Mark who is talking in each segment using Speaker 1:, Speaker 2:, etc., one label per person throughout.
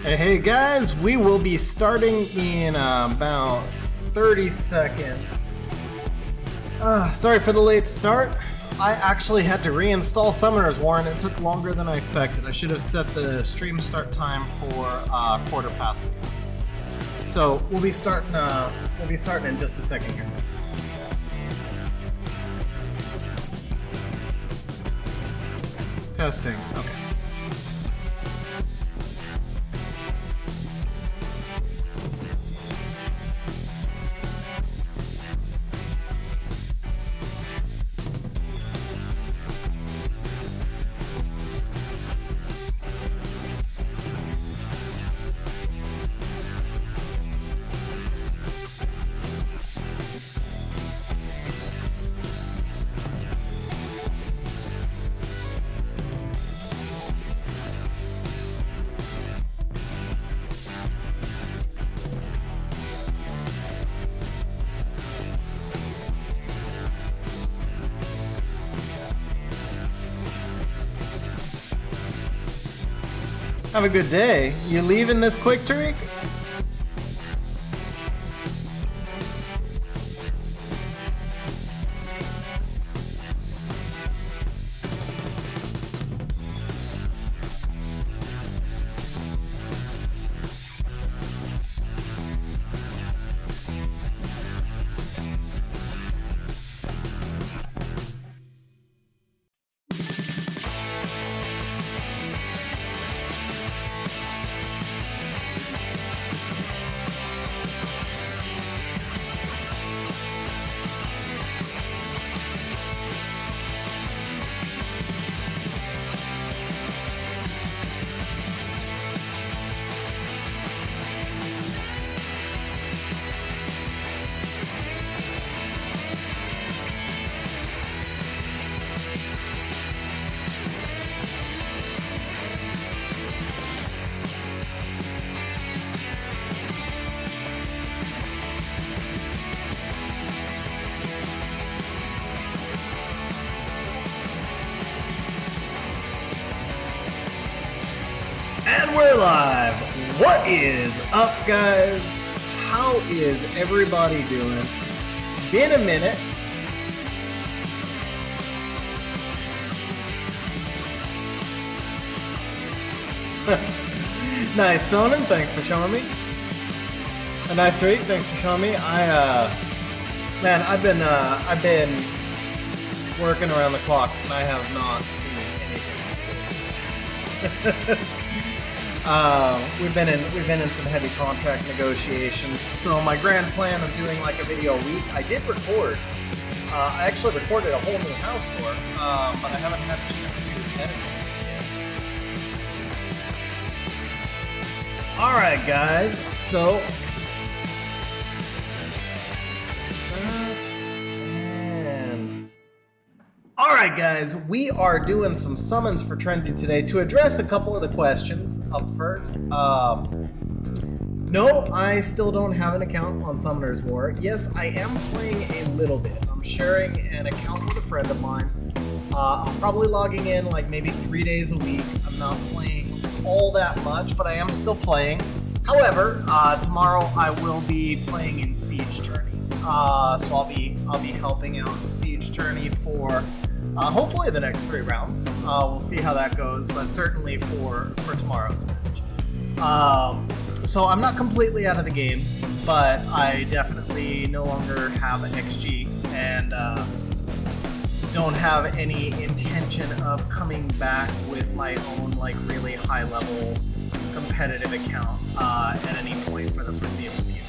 Speaker 1: Hey guys, we will be starting in about 30 seconds. Sorry for the late start. I actually had to reinstall Summoner's War and it took longer than I expected. I should have set the stream start time for quarter past the hour. So we'll be starting in just a second here. Testing. Okay. Have a good day. You leaving this quick, Tariq? And we're live. What is up, guys? How is everybody doing? Been a minute. Nice, Sonnen. Thanks for showing me. A nice treat. Thanks for showing me. Man, I've been working around the clock, and I have not seen anything. We've been in some heavy contract negotiations. So my grand plan of doing like a video a week, I did record. I actually recorded a whole new house tour, but I haven't had a chance to edit it. All right, guys. So. Alright guys, we are doing some summons for Trendy today to address a couple of the questions up first. No, I still don't have an account on Summoner's War. Yes, I am playing a little bit. I'm sharing an account with a friend of mine. I'm probably logging in like maybe 3 days a week. I'm not playing all that much, but I am still playing. However, tomorrow I will be playing in Siege Tourney. So I'll be helping out in Siege Tourney for hopefully the next 3 rounds. We'll see how that goes, but certainly for tomorrow's match. So I'm not completely out of the game, but I definitely no longer have an XG and don't have any intention of coming back with my own like really high level competitive account at any point for the foreseeable future.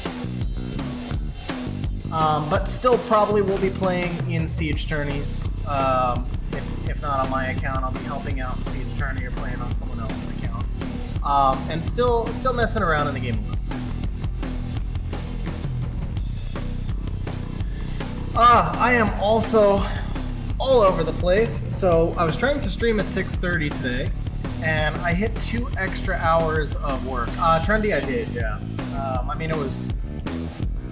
Speaker 1: But still probably will be playing in Siege Tourneys. If not on my account, I'll be helping out in Siege Tourney or playing on someone else's account. And still messing around in the game a little bit. I am also all over the place. So I was trying to stream at 6:30 today, and I hit 2 extra hours of work. Trendy, I did, yeah. I mean, it was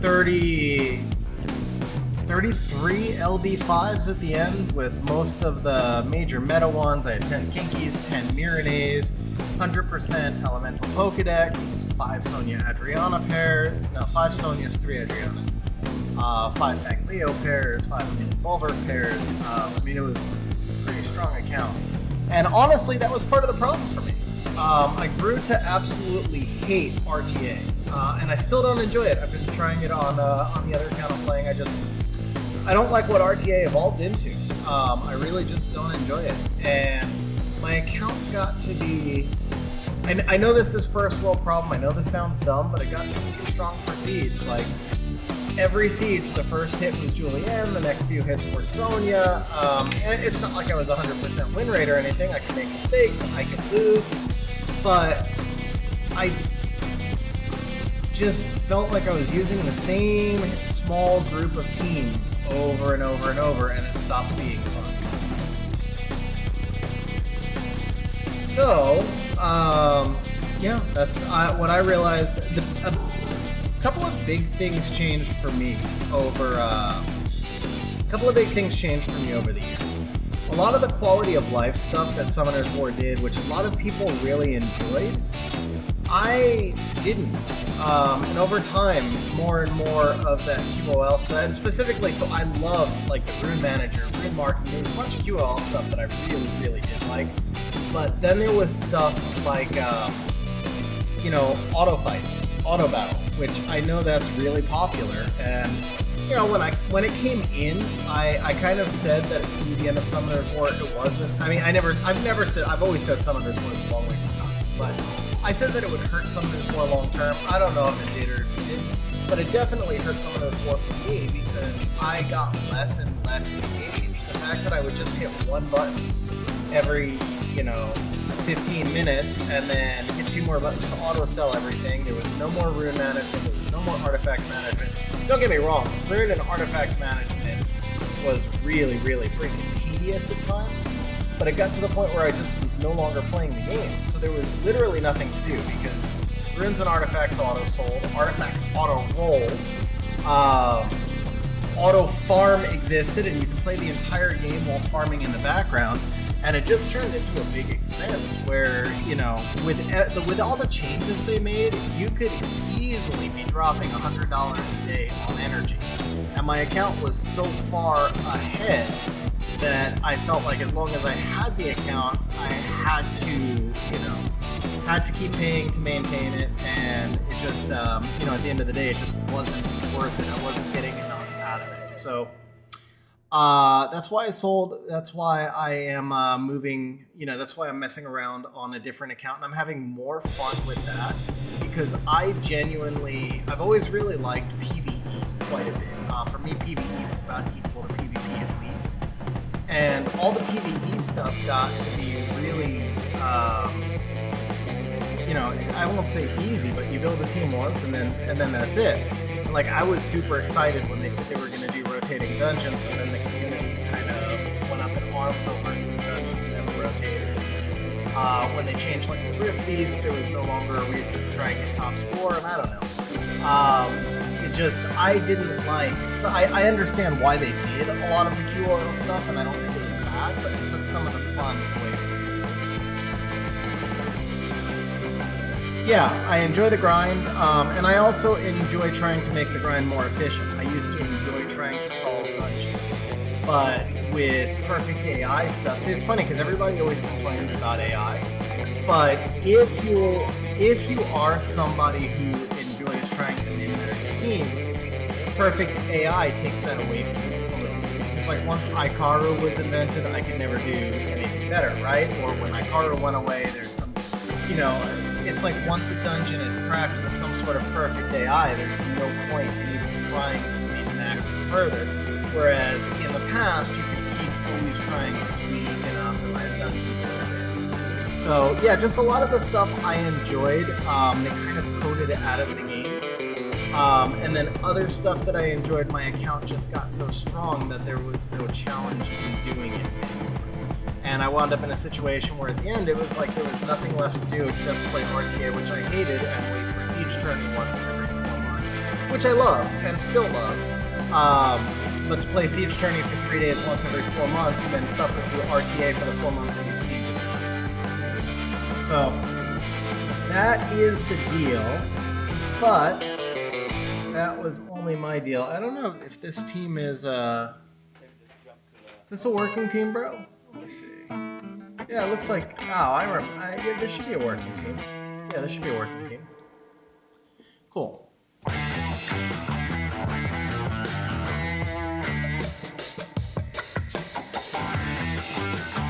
Speaker 1: 33 LB5s at the end, with most of the major meta ones. I had 10 Kinkies, 10 Miranays, 100% Elemental Pokedex, 5 Sonia Adriana pairs, no, 5 Sonias, 3 Adrianas, 5 Fang Leo pairs, 5 Amelia Bulwark pairs. I mean, it was a pretty strong account. And honestly, that was part of the problem for me. I grew to absolutely hate RTA, and I still don't enjoy it. I've been trying it on the other account I'm playing. I don't like what RTA evolved into. I really just don't enjoy it. And my account got to be, and I know this is first world problem, I know this sounds dumb, but it got to be too strong for Siege. Like, every Siege, the first hit was Julianne, the next few hits were Sonia, and it's not like I was 100% win rate or anything. I could make mistakes, I could lose, but I just felt like I was using the same small group of teams over and over and over, and it stopped being fun. So, yeah, that's what I realized. A couple of big things changed for me over the years. A lot of the quality of life stuff that Summoners War did, which a lot of people really enjoyed, I didn't. And over time, more and more of that QOL stuff, and specifically, so I loved like the Rune Manager, Rune Marketing. There was a bunch of QOL stuff that I really, really did like. But then there was stuff like, auto fight, auto battle, which I know that's really popular. And when it came in, I kind of said that it would be the end of Summoners War. It wasn't. I mean, I've always said Summoners War is a long way from dying, but I said that it would hurt Summoners War long term. I don't know if it did or if it didn't, but it definitely hurt Summoners War for me because I got less and less engaged. The fact that I would just hit one button every 15 minutes and then hit 2 more buttons to auto sell everything. There was no more rune management, there was no more artifact management. Don't get me wrong, rune and artifact management was really, really freaking tedious at times, but it got to the point where I just was no longer playing the game. So there was literally nothing to do because runes and artifacts auto sold, artifacts auto rolled, auto farm existed, and you could play the entire game while farming in the background. And it just turned into a big expense where, with all the changes they made, you could easily be dropping $100 a day on energy. And my account was so far ahead that I felt like as long as I had the account, I had to keep paying to maintain it. And it just, at the end of the day, it just wasn't worth it. I wasn't getting enough out of it. So that's why I sold. That's why I am moving. That's why I'm messing around on a different account, and I'm having more fun with that because I've always really liked PvE quite a bit. For me, PvE was about equal to PvP at least, and all the PvE stuff got to be really, I won't say easy, but you build a team once, and then that's it. Like, I was super excited when they said they were going to do rotating dungeons, and then the community kind of went up in arms over it, so the dungeons never rotated. When they changed like the Rift Beast, there was no longer a reason to try and get top score, and I don't know. I didn't like, so I understand why they did a lot of the QOL stuff, and I don't think it was bad, but it took some of the fun away from it. Yeah, I enjoy the grind, and I also enjoy trying to make the grind more efficient. I used to enjoy trying to solve dungeons, but with perfect AI stuff, see, it's funny because everybody always complains about AI, but if you are somebody who enjoys trying to min-max teams, perfect AI takes that away from you a little bit. It's like once Ikaru was invented, I could never do anything better, right? Or when Ikaru went away, there's some, it's like once a dungeon is cracked with some sort of perfect AI, there's no point in even trying to min-max it further. Whereas in the past, you could keep always trying to tweak and optimize dungeons a little bit. So yeah, just a lot of the stuff I enjoyed. They kind of coded it out of the game. And then other stuff that I enjoyed, my account just got so strong that there was no challenge in doing it anymore. And I wound up in a situation where at the end it was like there was nothing left to do except play RTA, which I hated, and wait for Siege Tourney once every 4 months, which I love and still love. But to play Siege Tourney for 3 days once every 4 months and then suffer through RTA for the 4 months in between. So that is the deal, but that was only my deal. I don't know if this team is this a working team, bro? Let me see. Yeah, it looks like, oh, yeah, this should be a working team. Yeah, this should be a working team. Cool.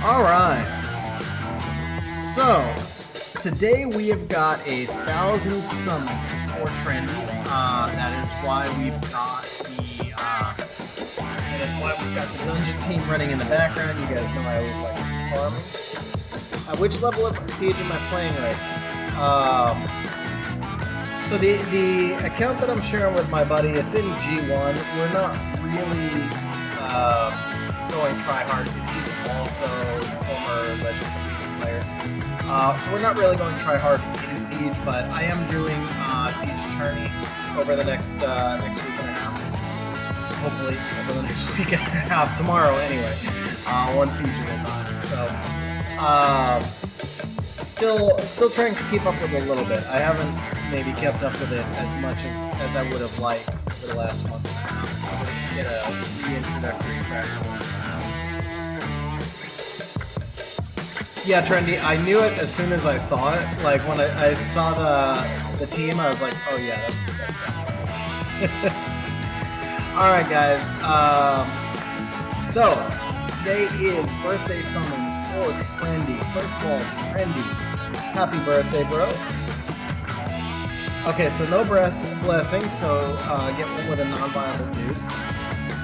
Speaker 1: All right. So today we have got 1,000 summons for Trendy. That is why we've got the dungeon team running in the background. You guys know I always like farming. At which level of Siege am I playing right now? So the account that I'm sharing with my buddy, it's in G1. We're not really going try hard because he's also former Legend competing player. So we're not really going try hard in Siege, but I am doing Siege tourney over the next week and a half. Hopefully over the next week and a half, tomorrow anyway. One Siege at a time. So still trying to keep up with it a little bit. I haven't maybe kept up with it as much as I would have liked for the last month and a half. So I'm gonna get a reintroductory crash course. Yeah, Trendy, I knew it as soon as I saw it. Like when I saw the team, I was like, oh yeah, that's Alright guys, so today is birthday summons for Trendy. First of all, Trendy, happy birthday, bro. Okay, so no blessing, so get one with a non-viable dude.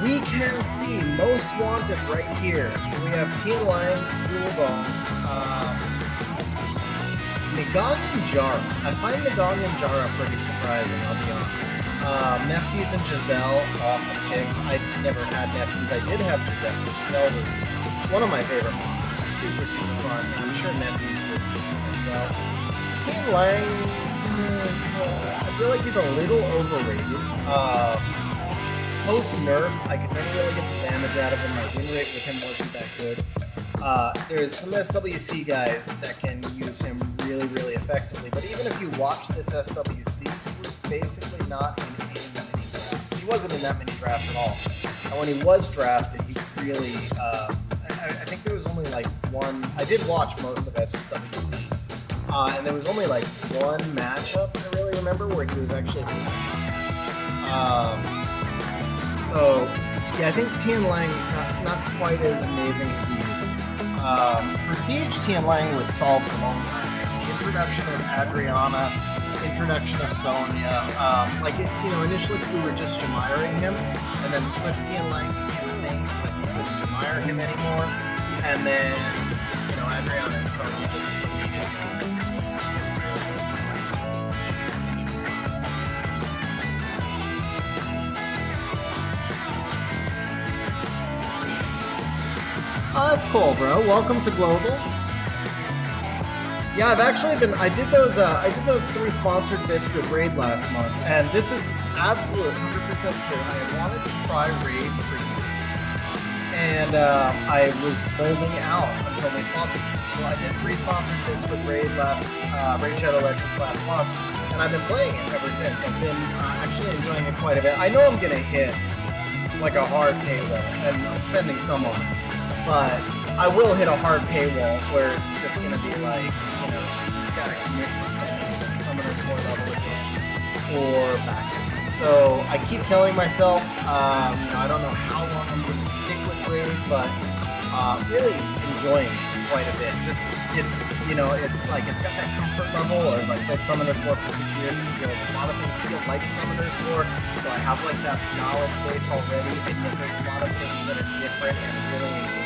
Speaker 1: We can see most wanted right here. So we have Team Lion, Gulbong, Nagong and Jara. I find Nagong and Jara pretty surprising, I'll be honest. Nefties and Giselle, awesome picks. I never had Nefties. I did have Giselle. Giselle was one of my favorite monsters. Super, super fun. I'm sure Nefties would be as well. Team Lang, I feel like he's a little overrated. Post nerf, I could never really get the damage out of him. My win rate with him wasn't that good. There's some SWC guys that can use him really, really effectively, but even if you watch this SWC, he was basically not in many drafts. He wasn't in that many drafts at all. And when he was drafted, he really, I think there was only like one, I did watch most of SWC, and there was only like one matchup I really remember where he was actually cast. So, yeah, I think Tian Lang, not quite as amazing as he used to be. For Siege, Tian Lang was solved a long time ago. The introduction of Adriana, introduction of Sonya, initially we were just Jamiring him, and then Swift Tian Lang became a thing so that you couldn't Jamire him anymore, and then, Adriana and Sonya just deleted him. Oh, that's cool, bro. Welcome to Global. Yeah, I did those 3 sponsored bits with Raid last month, and this is absolute 100% true. I wanted to try Raid for years, and I was holding out until they sponsored me. So I did 3 sponsored bits with Raid Raid Shadow Legends last month, and I've been playing it ever since. I've been actually enjoying it quite a bit. I know I'm gonna hit like a hard paywall, and I'm spending some on it. But I will hit a hard paywall where it's just going to be like, you've got to commit to spending at Summoner's War level again or back end. So I keep telling myself, I don't know how long I'm going to stick with Raid, but really enjoying it quite a bit. Just, it's like, it's got that comfort level, or like played Summoner's War for 6 years, it feels, a lot of things feel like Summoner's War, so I have like that knowledge base already, and yet there's a lot of things that are different and really engaging.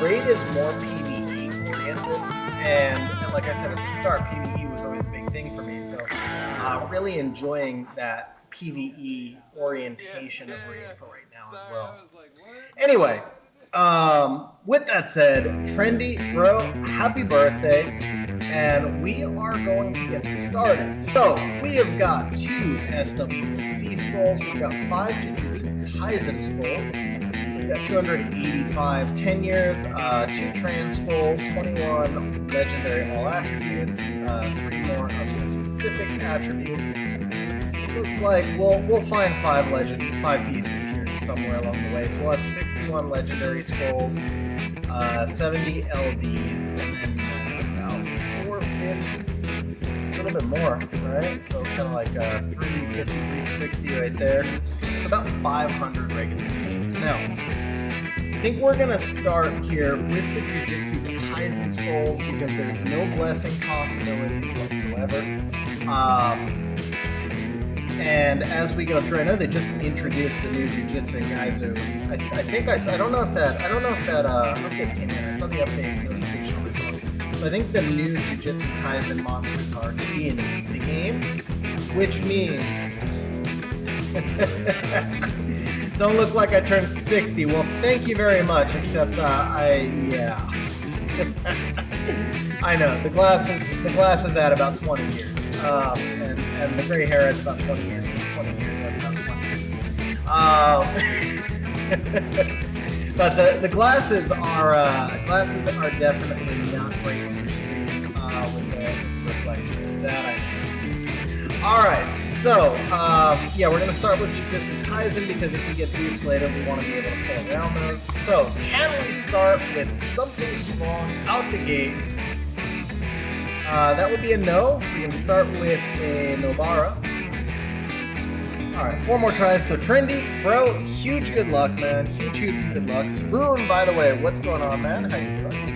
Speaker 1: Raid is more PvE oriented, and like I said at the start, PvE was always a big thing for me, so really enjoying that PvE orientation of Raid for right now as well. Anyway, with that said, Trendy, bro, happy birthday, and we are going to get started. So, we have got 2 SWC scrolls, we've got 5 Jujutsu Kaisen scrolls, we've got 285 10 years, 2 trans scrolls, 21 legendary all attributes, 3 more of the specific attributes. Looks like we'll find 5 pieces here somewhere along the way. So we'll have 61 legendary scrolls, 70 LDs, and then about 450, a little bit more, right? So kind of like 350, 360 right there. It's about 500 regular scrolls. Now, I think we're gonna start here with the Jujutsu Kaisen scrolls because there's no blessing possibilities whatsoever. And as we go through, I know they just introduced the new Jujutsu Kaisen. I don't know if that update came in. I saw the update notification on my phone. So I think the new Jujutsu Kaisen monsters are in the game, which means don't look like I turned 60. Well, thank you very much. Except yeah. I know the glasses add about 20 years, and the gray hair adds about 20 years, and 20 years adds about 20 years. But the glasses are definitely not great for stream with the reflection. That I know. All right, so yeah, we're gonna start with Jujutsu Kaisen because if we get dupes later, we want to be able to pull around those. So, can we start with something strong out the gate? That would be a no. We can start with a Nobara. All right, 4 more tries. So Trendy, bro, huge good luck, man. Huge good luck. Spoon, by the way, what's going on, man? How you doing?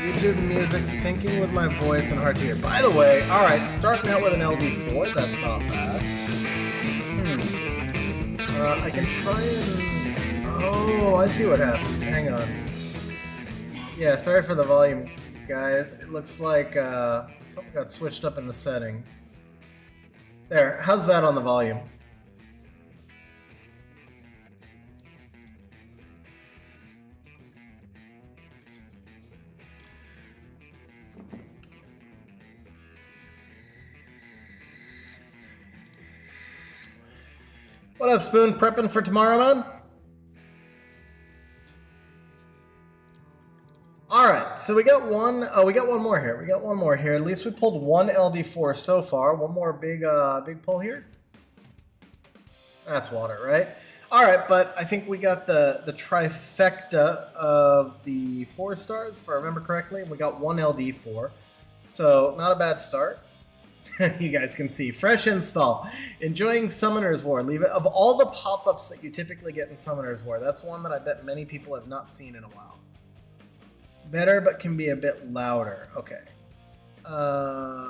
Speaker 1: YouTube music syncing with my voice and hard to hear. By the way, all right, starting out with an LD4, that's not bad. I can try and... Oh, I see what happened. Hang on. Yeah, sorry for the volume, guys. It looks like something got switched up in the settings. There, how's that on the volume? What up, Spoon? Prepping for tomorrow, man? All right, so we got one. Oh, we got one more here. At least we pulled one LD4 so far. One more big pull here. That's water, right? All right, but I think we got the trifecta of the 4 stars, if I remember correctly. We got one LD4, so not a bad start. You guys can see fresh install, enjoying Summoner's War. Leave it of all the pop-ups that you typically get in Summoner's War. That's one that I bet many people have not seen in a while. Better, but can be a bit louder. Okay.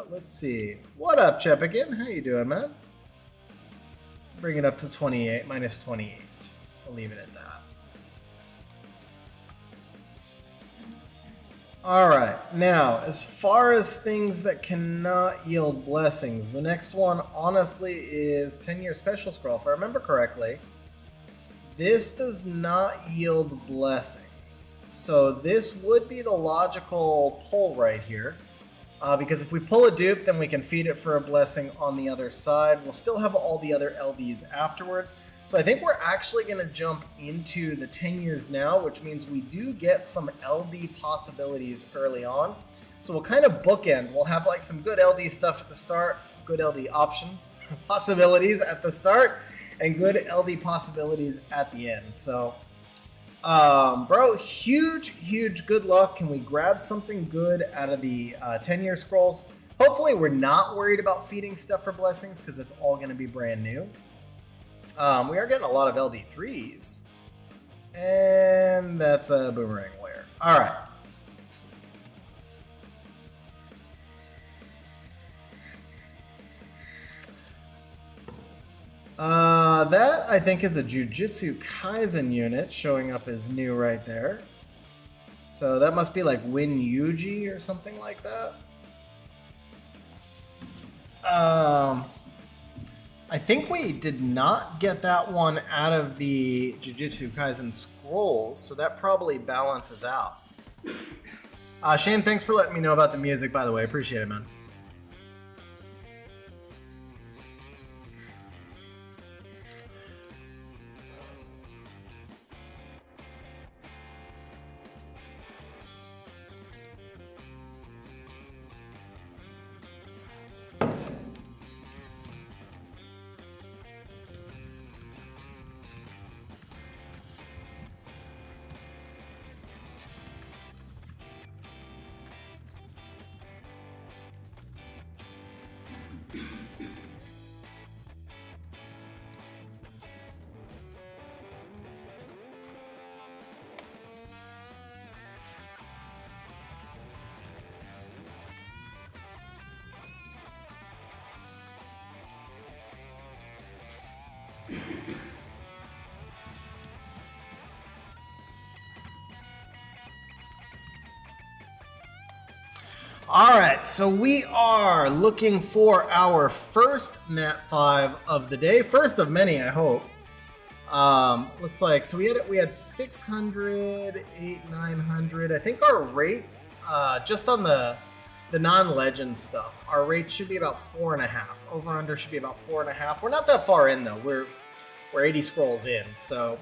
Speaker 1: Let's see. What up, Chepigan? How you doing, man? Bring it up to 28, minus 28. I'll leave it at that. All right. Now, as far as things that cannot yield blessings, the next one, honestly, is 10-year special scroll. If I remember correctly, this does not yield blessings. So this would be the logical pull right here, because if we pull a dupe, then we can feed it for a blessing on the other side. We'll still have all the other LDs afterwards. So I think we're actually going to jump into the 10 years now, which means we do get some LD possibilities early on. So we'll kind of bookend. We'll have like some good LD stuff at the start, good LD options, possibilities at the start, and good LD possibilities at the end. So bro, huge good luck. Can we grab something good out of the 10-year scrolls? Hopefully we're not worried about feeding stuff for blessings because it's all going to be brand new. We are getting a lot of LD3s, and that's a boomerang layer. All right. That I think is a Jujutsu Kaisen unit showing up as new right there. So that must be like Win Yuji or something like that. I think we did not get that one out of the Jujutsu Kaisen scrolls, so that probably balances out. Shane, thanks for letting me know about the music, by the way. Appreciate it, man. All right, so we are looking for our first Nat 5 of the day. First of many, I hope. Looks like, so we had 600, 900. I think our rates, just on the non-legend stuff, our rate should be about 4.5. Over under should be about 4.5. We're not that far in though. We're 80 scrolls in, so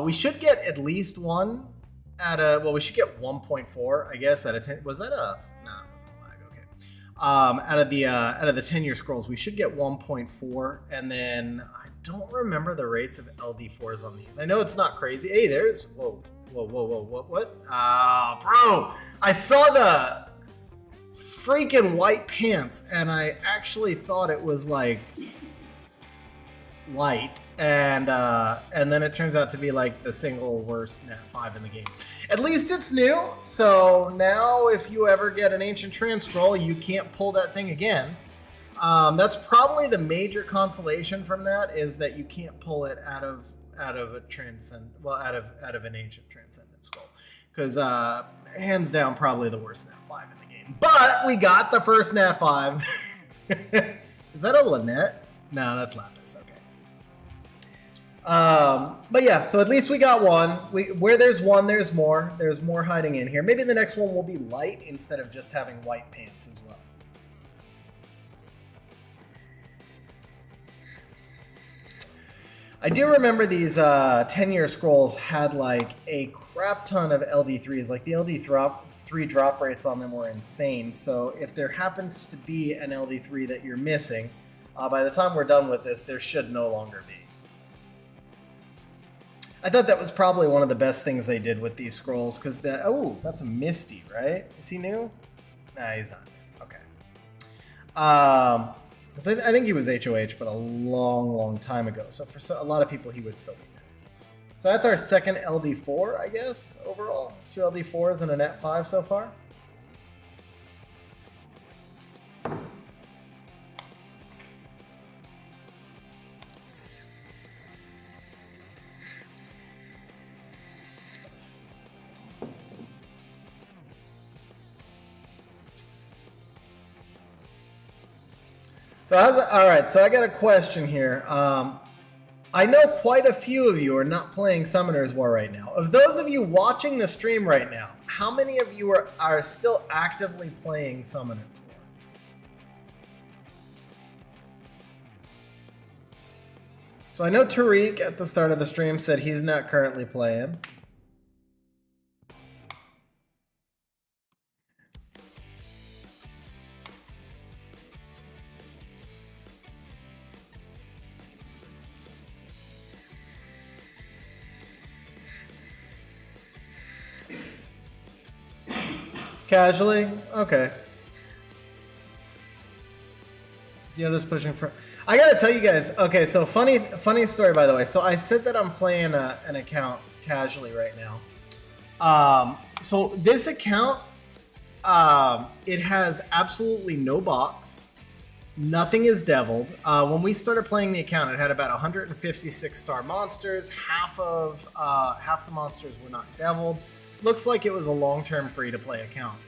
Speaker 1: we should get at least one at a. Well, we should get 1.4, I guess, at a 10. Was that a? No, it wasn't a lag. Okay. Out of the 10-year scrolls, we should get 1.4, and then I don't remember the rates of LD4s on these. I know it's not crazy. Hey, there's whoa, what? Bro, I saw the freaking white pants, and I actually thought it was like light, and then it turns out to be like the single worst Nat 5 in the game. At least it's new, so now if you ever get an ancient trans scroll, you can't pull that thing again. That's probably the major consolation from that, is that you can't pull it out of a out of an ancient transcendent scroll, because hands down probably the worst Nat 5 in the game. But we got the first Nat 5. Is that a Lynette? No, that's Lapis. Okay. But yeah, so at least we got one. Where there's one, there's more. There's more hiding in here. Maybe the next one will be light instead of just having white pants as well. I do remember these 10-year scrolls had like a crap ton of LD3s. Like the LD3 drop rates on them were insane. So if there happens to be an LD3 that you're missing, by the time we're done with this, there should no longer be. I thought that was probably one of the best things they did with these scrolls, because that's a Misty, right? Is he new? Nah, he's not new. Okay. I think he was HOH, but a long time ago. So for a lot of people, he would still be new. So that's our second LD4, I guess, overall. 2 LD4s and a Nat 5 so far. So all right, so I got a question here. I know quite a few of you are not playing Summoner's War right now. Of those of you watching the stream right now, how many of you are still actively playing Summoner's War? So I know Tariq at the start of the stream said he's not currently playing. Casually? Okay. Yeah, just pushing for. I gotta tell you guys. Okay, so funny story, by the way. So I said that I'm playing an account casually right now. So this account, it has absolutely no box. Nothing is deviled. When we started playing the account, it had about 156 star monsters. Half the monsters were not deviled. Looks like it was a long-term free-to-play account.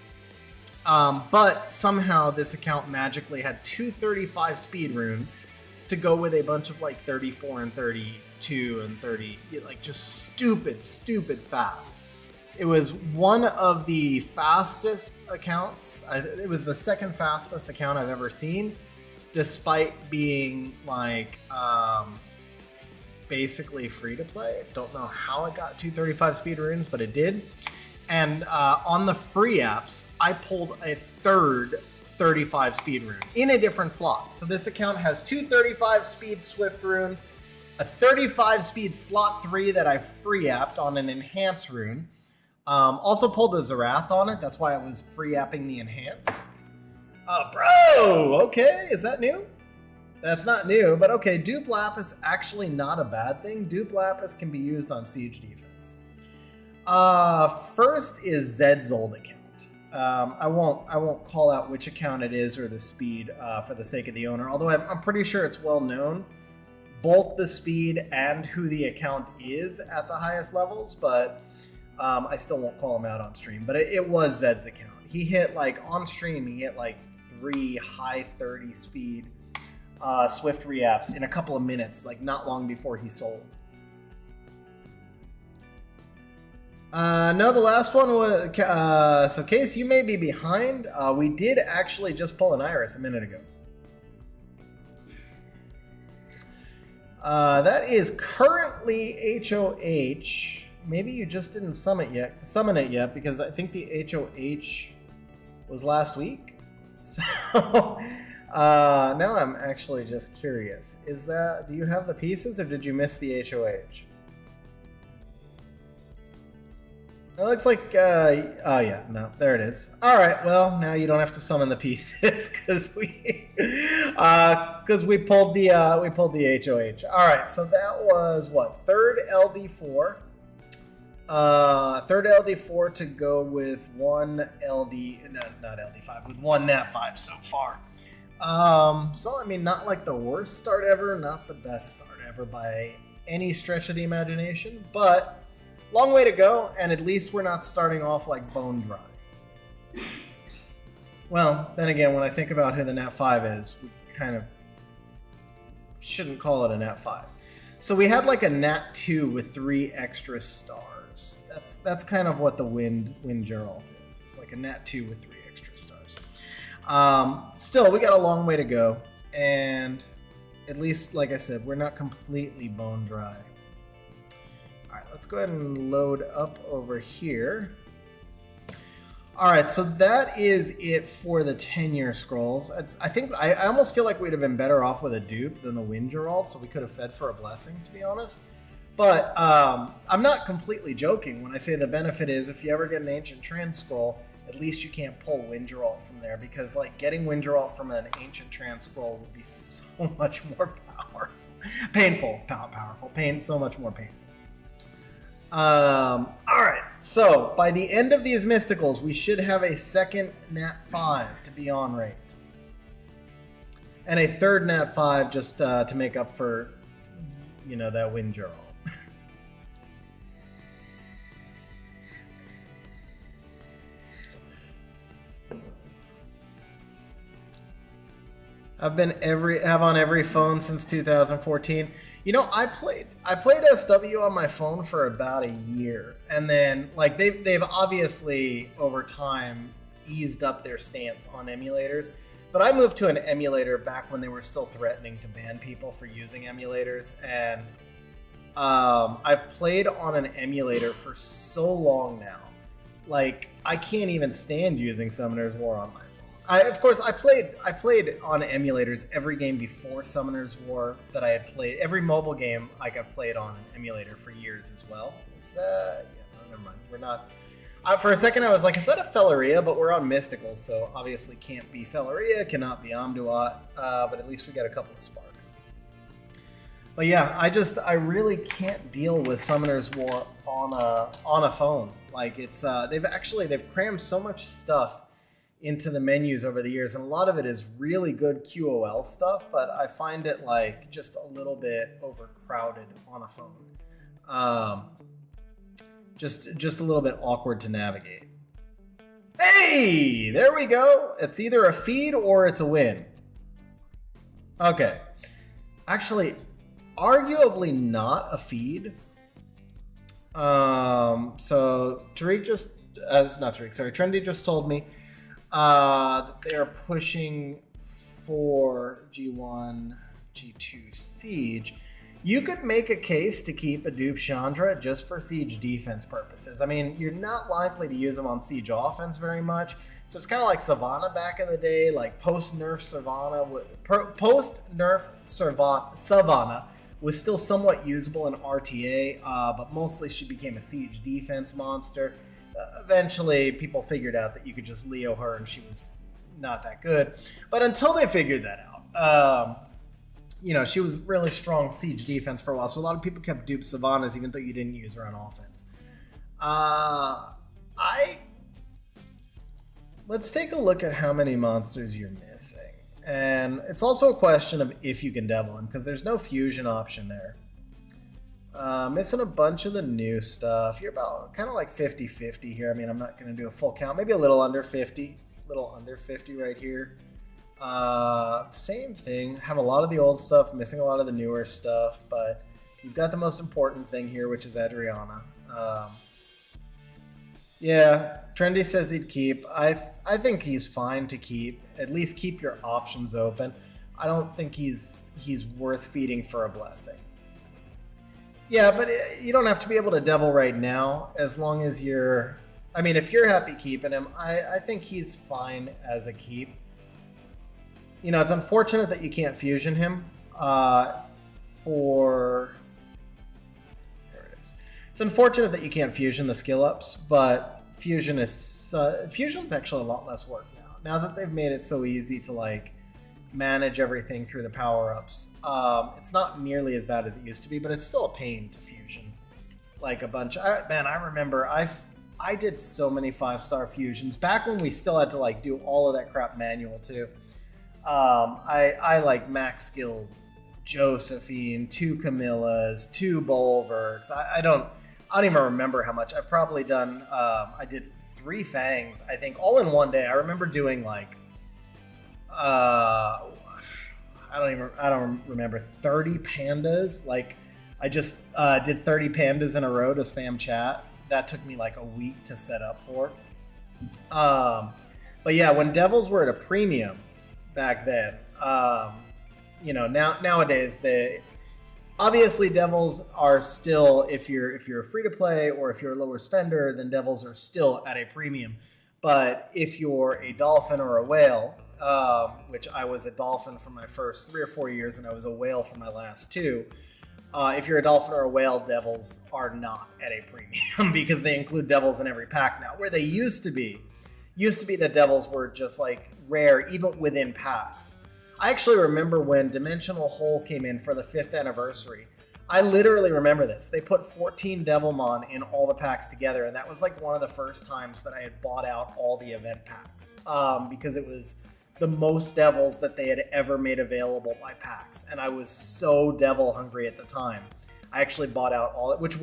Speaker 1: But somehow this account magically had 235 speed runes to go with a bunch of like 34 and 32 and 30, like just stupid fast. It was one of the fastest accounts. It was the second fastest account I've ever seen, despite being like basically free to play. Don't know how it got 235 speed runes, but it did. And on the free apps, I pulled a third 35 speed rune in a different slot. So this account has 235 speed swift runes, a 35 speed slot 3 that I free apped on an enhance rune. Also pulled a Zarath on it. That's why I was free apping the enhance. Bro, okay, is that new? That's not new, but okay, Dupe Lapis is actually not a bad thing. Dupe Lapis can be used on siege defense. First is Zed's old account. I won't call out which account it is or the speed for the sake of the owner, although I'm pretty sure it's well known. both the speed and who the account is at the highest levels, but I still won't call him out on stream. But it was Zed's account. He hit, like, on stream, he hit like 3 high 30 speed Swift reapps in a couple of minutes, like not long before he sold. No, the last one was, so Case, you may be behind. We did actually just pull an Iris a minute ago. That is currently HOH. Maybe you just didn't summon it yet, because I think the HOH was last week. So, now I'm actually just curious. Do you have the pieces, or did you miss the HOH? It looks like, oh yeah, no, there it is. All right, well, now you don't have to summon the pieces because we pulled the HOH. All right, so that was what, third LD4 to go with one LD, not LD5, with one NAT5 so far. So I mean, not like the worst start ever, not the best start ever by any stretch of the imagination, but long way to go, and at least we're not starting off like bone dry. Well, then again, when I think about who the NAT5 is, we kind of shouldn't call it a NAT5. So we had like a NAT2 with 3 extra stars. That's kind of what the Wind Geralt is. It's like a NAT2 with 3 extra stars. Still, we got a long way to go, and at least, like I said, we're not completely bone dry. All right, let's go ahead and load up over here. All right, so that is it for the 10-year scrolls. I think I almost feel like we'd have been better off with a dupe than the Wind Geralt, so we could have fed for a blessing, to be honest. But I'm not completely joking when I say the benefit is if you ever get an Ancient Trans scroll, at least you can't pull Wind Geralt from there, because like getting Wind Geralt from an Ancient Trans scroll would be so much more powerful. So much more painful. All right, so by the end of these mysticals, we should have a second NAT5 to be on rate, and a third NAT5 just to make up for, you know, that Wind Geralt. I've on every phone since 2014. You know, I played SW on my phone for about a year, and then like they've obviously over time eased up their stance on emulators. But I moved to an emulator back when they were still threatening to ban people for using emulators, and I've played on an emulator for so long now. Like I can't even stand using Summoner's War on my phone. Of course, I played on emulators every game before Summoner's War that I had played. Every mobile game like I've played on an emulator for years as well. Is that? Yeah, no, never mind. We're not. For a second, I was like, is that a Felleria? But we're on Mysticals, so obviously can't be Felleria, cannot be Amduat, but at least we got a couple of sparks. But yeah, I really can't deal with Summoner's War on a phone. Like it's they've crammed so much stuff into the menus over the years, and a lot of it is really good QOL stuff, but I find it like just a little bit overcrowded on a phone. Just a little bit awkward to navigate. Hey, there we go. It's either a feed or it's a win. Okay. Actually, arguably not a feed. So Trendy just told me that they are pushing for G1, G2 Siege. You could make a case to keep a dupe Chandra just for Siege defense purposes. I mean, you're not likely to use them on Siege offense very much. So it's kind of like Savannah back in the day, like post-nerf Savannah was still somewhat usable in RTA, but mostly she became a Siege defense monster. Eventually, people figured out that you could just Leo her and she was not that good. But until they figured that out, she was really strong Siege defense for a while. So a lot of people kept dupe Savannahs even though you didn't use her on offense. Let's take a look at how many monsters you're missing. And it's also a question of if you can devil him, because there's no fusion option there. Missing a bunch of the new stuff. You're about kind of like 50-50 here. I mean, I'm not going to do a full count. Maybe a little under 50. A little under 50 right here. Same thing. Have a lot of the old stuff, missing a lot of the newer stuff, but you've got the most important thing here, which is Adriana. Yeah, Trendy says he'd keep. I think he's fine to keep. At least keep your options open. I don't think he's worth feeding for a blessing. Yeah, but you don't have to be able to devil right now, as long as you're... I mean, if you're happy keeping him, I think he's fine as a keep. You know, it's unfortunate that you can't fusion him for... There it is. It's unfortunate that you can't fusion the skill ups, but fusion's actually a lot less work now. Now that they've made it so easy to, like, manage everything through the power-ups. It's not nearly as bad as it used to be, but it's still a pain to fusion. Like a bunch. Man, I remember I did so many 5-star fusions back when we still had to like do all of that crap manual too. I like max skilled Josephine, 2 Camillas, 2 Bulwarks. I don't even remember how much. I've probably done. I did 3 Fangs. I think all in one day. I remember doing like. I don't remember 30 pandas. Like I just did 30 pandas in a row to spam chat. That took me like a week to set up for. But yeah, when devils were at a premium back then, you know, nowadays obviously devils are still, if you're free to play or if you're a lower spender, then devils are still at a premium. But if you're a dolphin or a whale, which I was a dolphin for my first 3 or 4 years and I was a whale for my last 2. If you're a dolphin or a whale, devils are not at a premium because they include devils in every pack now. Where they used to be that devils were just like rare even within packs. I actually remember when Dimensional Hole came in for the 5th anniversary. I literally remember this. They put 14 Devilmon in all the packs together, and that was like one of the first times that I had bought out all the event packs because it was the most devils that they had ever made available by packs, and I was so devil hungry at the time. I actually bought out all it, which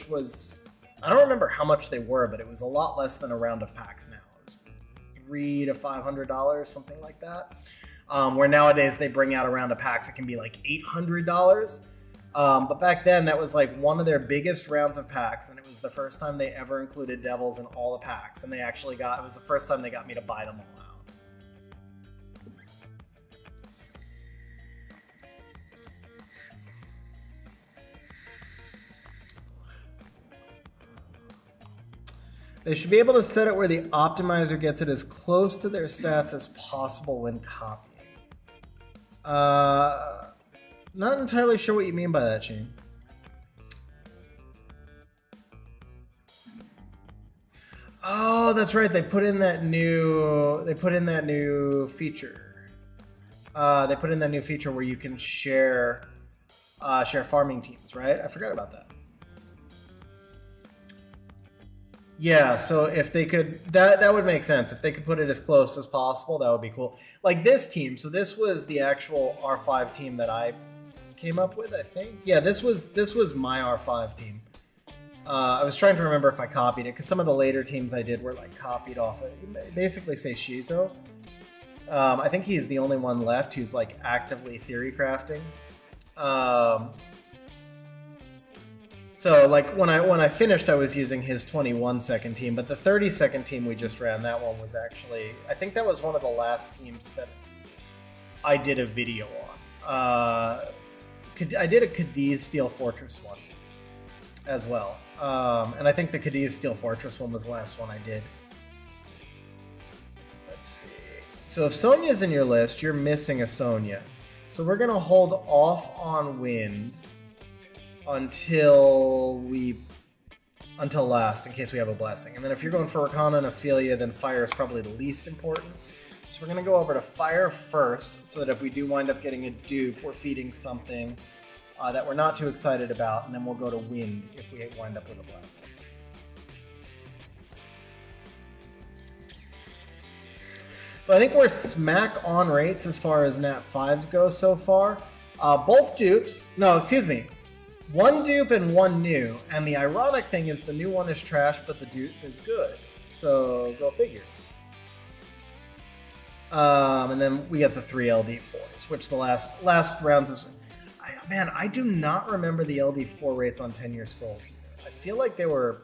Speaker 1: was I don't remember how much they were, but it was a lot less than a round of packs now. It was $300 to $500, something like that. Where nowadays they bring out a round of packs that can be like $800. But back then that was like one of their biggest rounds of packs, and it was the first time they ever included devils in all the packs, and it was the first time they got me to buy them all out. They should be able to set it where the optimizer gets it as close to their stats as possible when copying. Not entirely sure what you mean by that, Shane. Oh, that's right. They put in that new feature. They put in that new feature where you can share farming teams, right? I forgot about that. Yeah, so if they could, that would make sense. If they could put it as close as possible, that would be cool. Like this team, so this was the actual R5 team that I came up with, I think. Yeah, this was my R5 team. I was trying to remember if I copied it, because some of the later teams I did were like copied off of, basically say Shizo. I think he's the only one left who's like actively theory crafting. So like when I finished, I was using his 21-second team, but the 30-second team we just ran, that one was actually, I think that was one of the last teams that I did a video on. I did a Cadiz Steel Fortress one as well. And I think the Cadiz Steel Fortress one was the last one I did. Let's see. So if Sonia's in your list, you're missing a Sonia. So we're going to hold off on Wind until last, in case we have a blessing. And then if you're going for Rakana and Ophelia, then Fire is probably the least important. So we're going to go over to Fire first, so that if we do wind up getting a dupe, we're feeding something that we're not too excited about, and then we'll go to Wind if we wind up with a blessing. So I think we're smack on rates as far as Nat 5s go so far. Both dupes, no, excuse me, one dupe and one new. And the ironic thing is the new one is trash, but the dupe is good. So go figure. And then we get the 3 LD4s, which the last rounds of... Man, I do not remember the LD4 rates on 10-year scrolls either. I feel like they were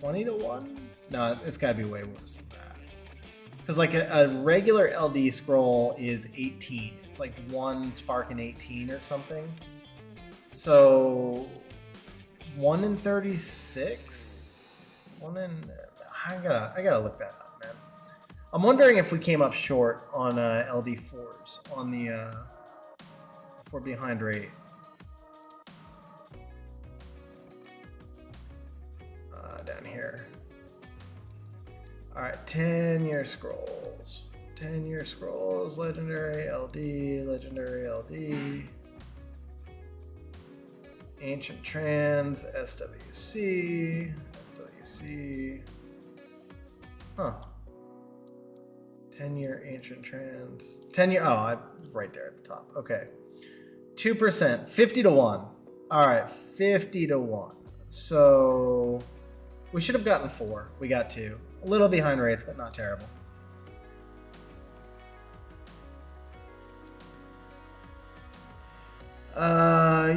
Speaker 1: 20 to 1? No, it's got to be way worse than that. Because like a regular LD scroll is 18. It's like 1 spark in 18 or something. So 1 in 36? 1 in... I gotta look that up, man. I'm wondering if we came up short on LD4s on the... if we're behind rate. Down here. Alright, 10-year scrolls. 10-year scrolls, legendary LD. Ancient Trans, SWC. Huh. 10-year Ancient Trans. 10-year, right there at the top. Okay. 2%, 50 to 1. Alright, 50 to 1. So we should have gotten 4. We got 2. A little behind rates, but not terrible.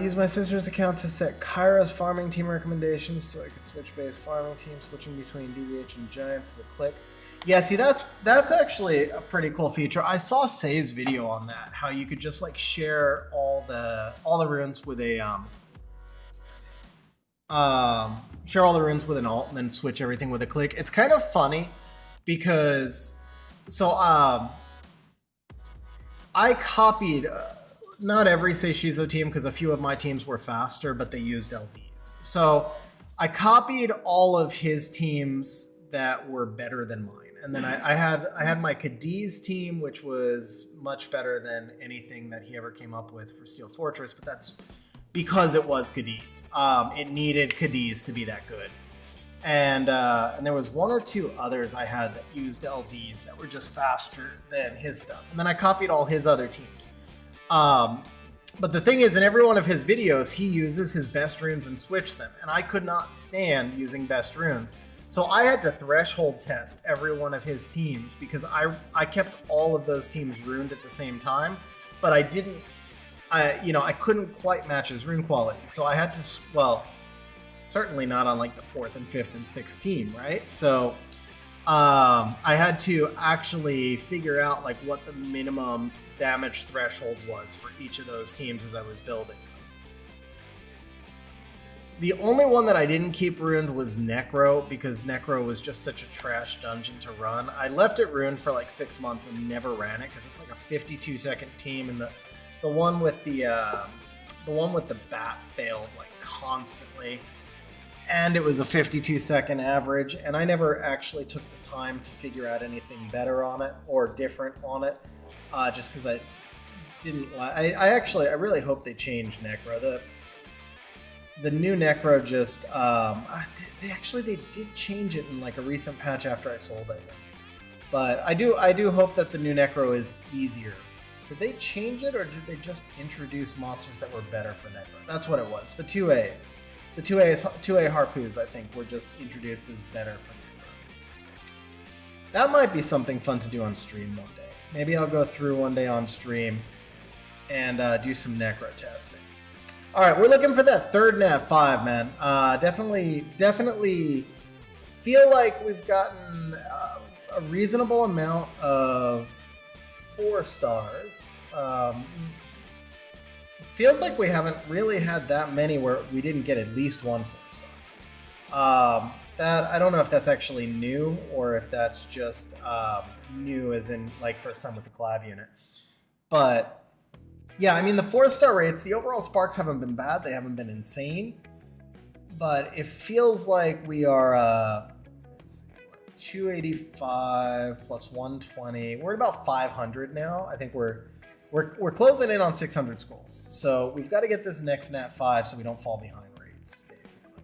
Speaker 1: Use my sister's account to set Kyra's farming team recommendations so I could switch base farming team, switching between DBH and Giants as a click. Yeah, see, that's actually a pretty cool feature. I saw Say's video on that, how you could just like share all the runes with a share all the runes with an alt and then switch everything with a click. It's kind of funny because I copied not every Seishizo team because a few of my teams were faster, but they used LDs. So I copied all of his teams that were better than mine. And then I had my Cadiz team, which was much better than anything that he ever came up with for Steel Fortress, but that's because it was Cadiz. It needed Cadiz to be that good. And there was 1 or 2 others I had that used LDs that were just faster than his stuff. And then I copied all his other teams. But the thing is, in every one of his videos, he uses his best runes and switch them. And I could not stand using best runes. So I had to threshold test every one of his teams because I kept all of those teams runed at the same time, but I couldn't quite match his rune quality. So I had to, well, certainly not on like the 4th and 5th and 6th team, right? So I had to actually figure out like what the minimum damage threshold was for each of those teams as I was building. The only one that I didn't keep ruined was Necro, because Necro was just such a trash dungeon to run. I left it ruined for like 6 months and never ran it because it's like a 52-second team, and the one with the bat failed like constantly, and it was a 52-second average, and I never actually took the time to figure out anything better on it or different on it, just because I didn't. I really hope they change Necro. The new Necro just, they did change it in like a recent patch after I sold, I think. But I do hope that the new Necro is easier. Did they change it, or did they just introduce monsters that were better for Necro? That's what it was. The 2As. The 2A Harpoos, I think, were just introduced as better for Necro. That might be something fun to do on stream one day. Maybe I'll go through one day on stream and do some Necro testing. All right, we're looking for that third Nat 5, man. Definitely feel like we've gotten a reasonable amount of 4 stars. Feels like we haven't really had that many where we didn't get at least 1 4-star. That I don't know if that's actually new or if that's just new as in like first time with the collab unit. But yeah, I mean, the 4-star rates, the overall sparks haven't been bad. They haven't been insane. But it feels like we are 285 plus 120. We're at about 500 now. I think we're closing in on 600 scrolls. So we've got to get this next Nat 5 so we don't fall behind rates, basically.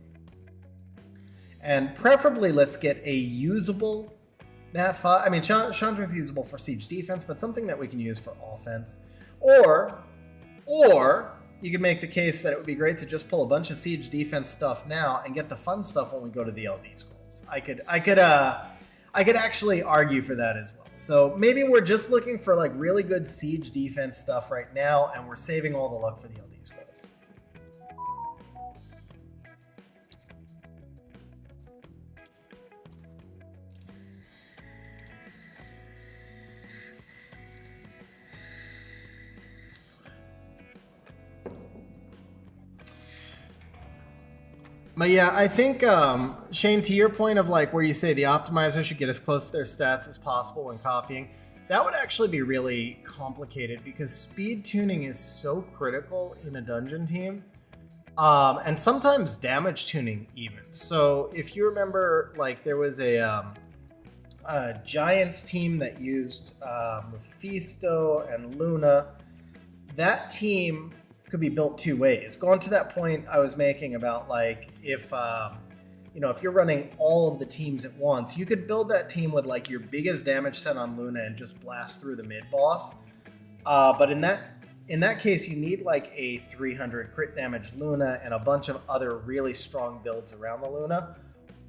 Speaker 1: And preferably, let's get a usable Nat 5, I mean, Chandra's usable for siege defense, but something that we can use for offense. Or you could make the case that it would be great to just pull a bunch of siege defense stuff now and get the fun stuff when we go to the LD scrolls. I could actually argue for that as well. So maybe we're just looking for like really good siege defense stuff right now, and we're saving all the luck for the LD scrolls. But yeah, I think, Shane, to your point of like where you say the optimizer should get as close to their stats as possible when copying, that would actually be really complicated because speed tuning is so critical in a dungeon team. And sometimes damage tuning even. So if you remember, like there was a Giants team that used Mephisto and Luna. That team could be built two ways. Going to that point I was making about like if you're running all of the teams at once, you could build that team with like your biggest damage set on Luna and just blast through the mid boss. But in that case, you need like a 300 crit damage Luna and a bunch of other really strong builds around the Luna.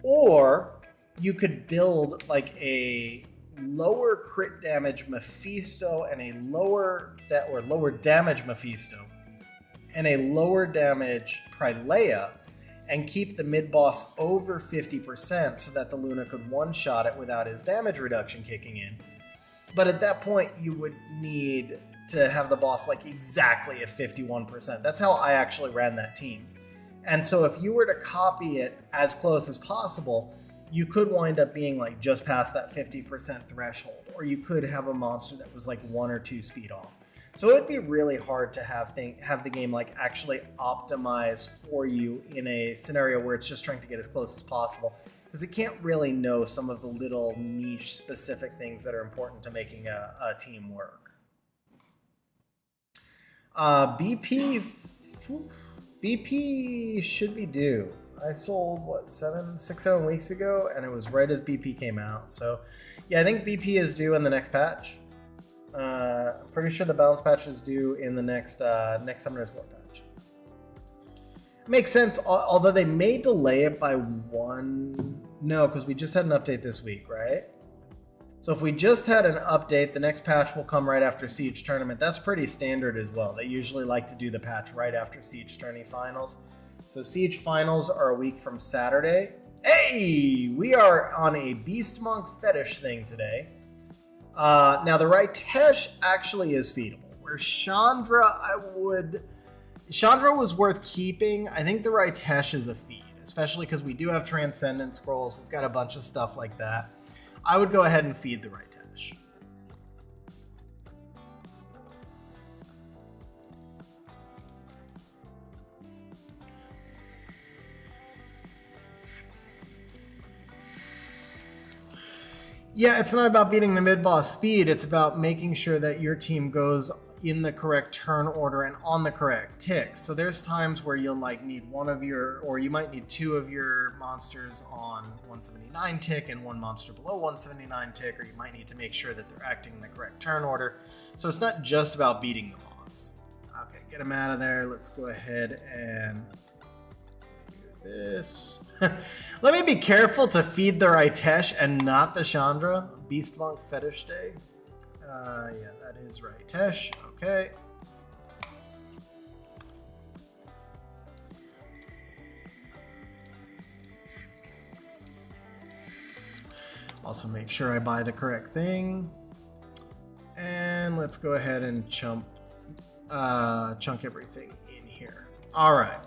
Speaker 1: Or you could build like a lower crit damage Mephisto and a lower damage Mephisto and a lower damage Prilea, and keep the mid-boss over 50% so that the Luna could one-shot it without his damage reduction kicking in. But at that point, you would need to have the boss like exactly at 51%. That's how I actually ran that team. And so if you were to copy it as close as possible, you could wind up being like just past that 50% threshold, or you could have a monster that was like 1 or 2 speed off. So it'd be really hard to have the game like actually optimize for you in a scenario where it's just trying to get as close as possible, because it can't really know some of the little niche specific things that are important to making a team work. BP should be due. I sold what 6-7 weeks ago, and it was right as BP came out. So yeah, I think BP is due in the next patch. I'm pretty sure the balance patch is due in the next Summoner's War patch. Makes sense, although they may delay it by one. No, because we just had an update this week, right? So if we just had an update, the next patch will come right after Siege Tournament. That's pretty standard as well. They usually like to do the patch right after Siege Tourney Finals. So Siege Finals are a week from Saturday. Hey, we are on a Beast Monk fetish thing today. Now the Ritesh actually is feedable. Where Chandra was worth keeping. I think the Ritesh is a feed, especially because we do have Transcendent Scrolls. We've got a bunch of stuff like that. I would go ahead and feed the Ritesh. Yeah, it's not about beating the mid-boss speed. It's about making sure that your team goes in the correct turn order and on the correct tick. So there's times where you'll like need one of your, or you might need 2 of your monsters on 179 tick and 1 monster below 179 tick, or you might need to make sure that they're acting in the correct turn order. So it's not just about beating the boss. Okay, get him out of there. Let's go ahead and do this. Let me be careful to feed the Ritesh and not the Chandra. Beast Monk Fetish Day. Yeah, that is Ritesh. Okay. Also make sure I buy the correct thing. And let's go ahead and chunk everything in here. All right.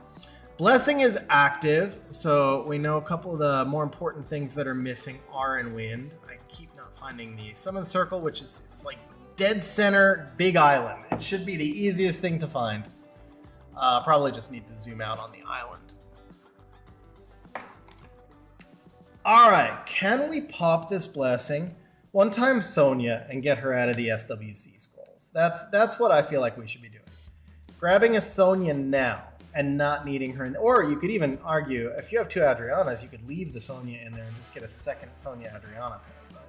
Speaker 1: Blessing is active, so we know a couple of the more important things that are missing are in wind. I keep not finding the summon circle, which is, it's like dead center, big island. It should be the easiest thing to find. Probably just need to zoom out on the island. All right, can we pop this blessing? One time Sonya and get her out of the SWC scrolls. That's what I feel like we should be doing. Grabbing a Sonya now and not needing her in, or you could even argue if you have 2 Adrianas, you could leave the Sonya in there and just get a second Sonya Adriana pair. But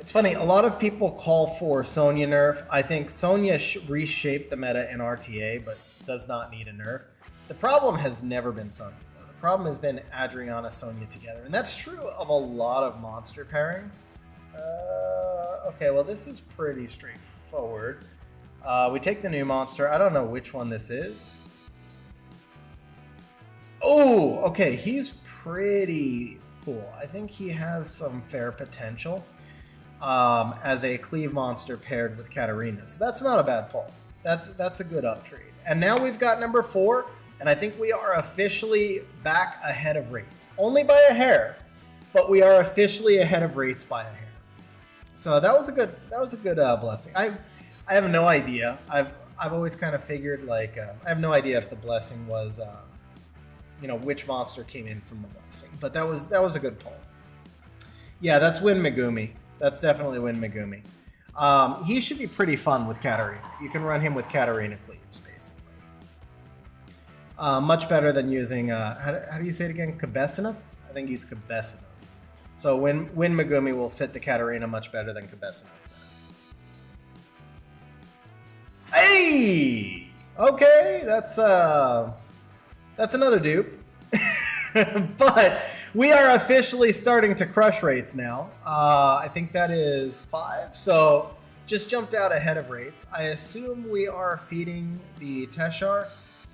Speaker 1: It's funny, a lot of people call for Sonya nerf. I think Sonya reshaped the meta in RTA, but does not need a nerf. The problem has never been Sonya, though. The problem has been Adriana Sonya together, and that's true of a lot of monster pairings. Okay, well, this is pretty straightforward. We take the new monster. I don't know which one this is. Oh, okay, he's pretty cool. I think he has some fair potential as a cleave monster paired with Katarina. So that's not a bad pull. That's a good uptrade. And now we've got number 4, and I think we are officially back ahead of rates. Only by a hair, but we are officially ahead of rates by a hair. So that was a good blessing. I have no idea. I've always kind of figured like I have no idea if the blessing was which monster came in from the blessing, but that was a good pull. Yeah, that's Win Megumi. That's definitely Win Megumi. He should be pretty fun with Katarina. You can run him with Katarina cleaves, basically. Much better than using, how do you say it again? Kabesinov? I think he's Kabesinov. So Win Megumi will fit the Katarina much better than Kabesinov. Hey! Okay, that's another dupe. But we are officially starting to crush rates now. I think that is 5. So just jumped out ahead of rates. I assume we are feeding the Teshar.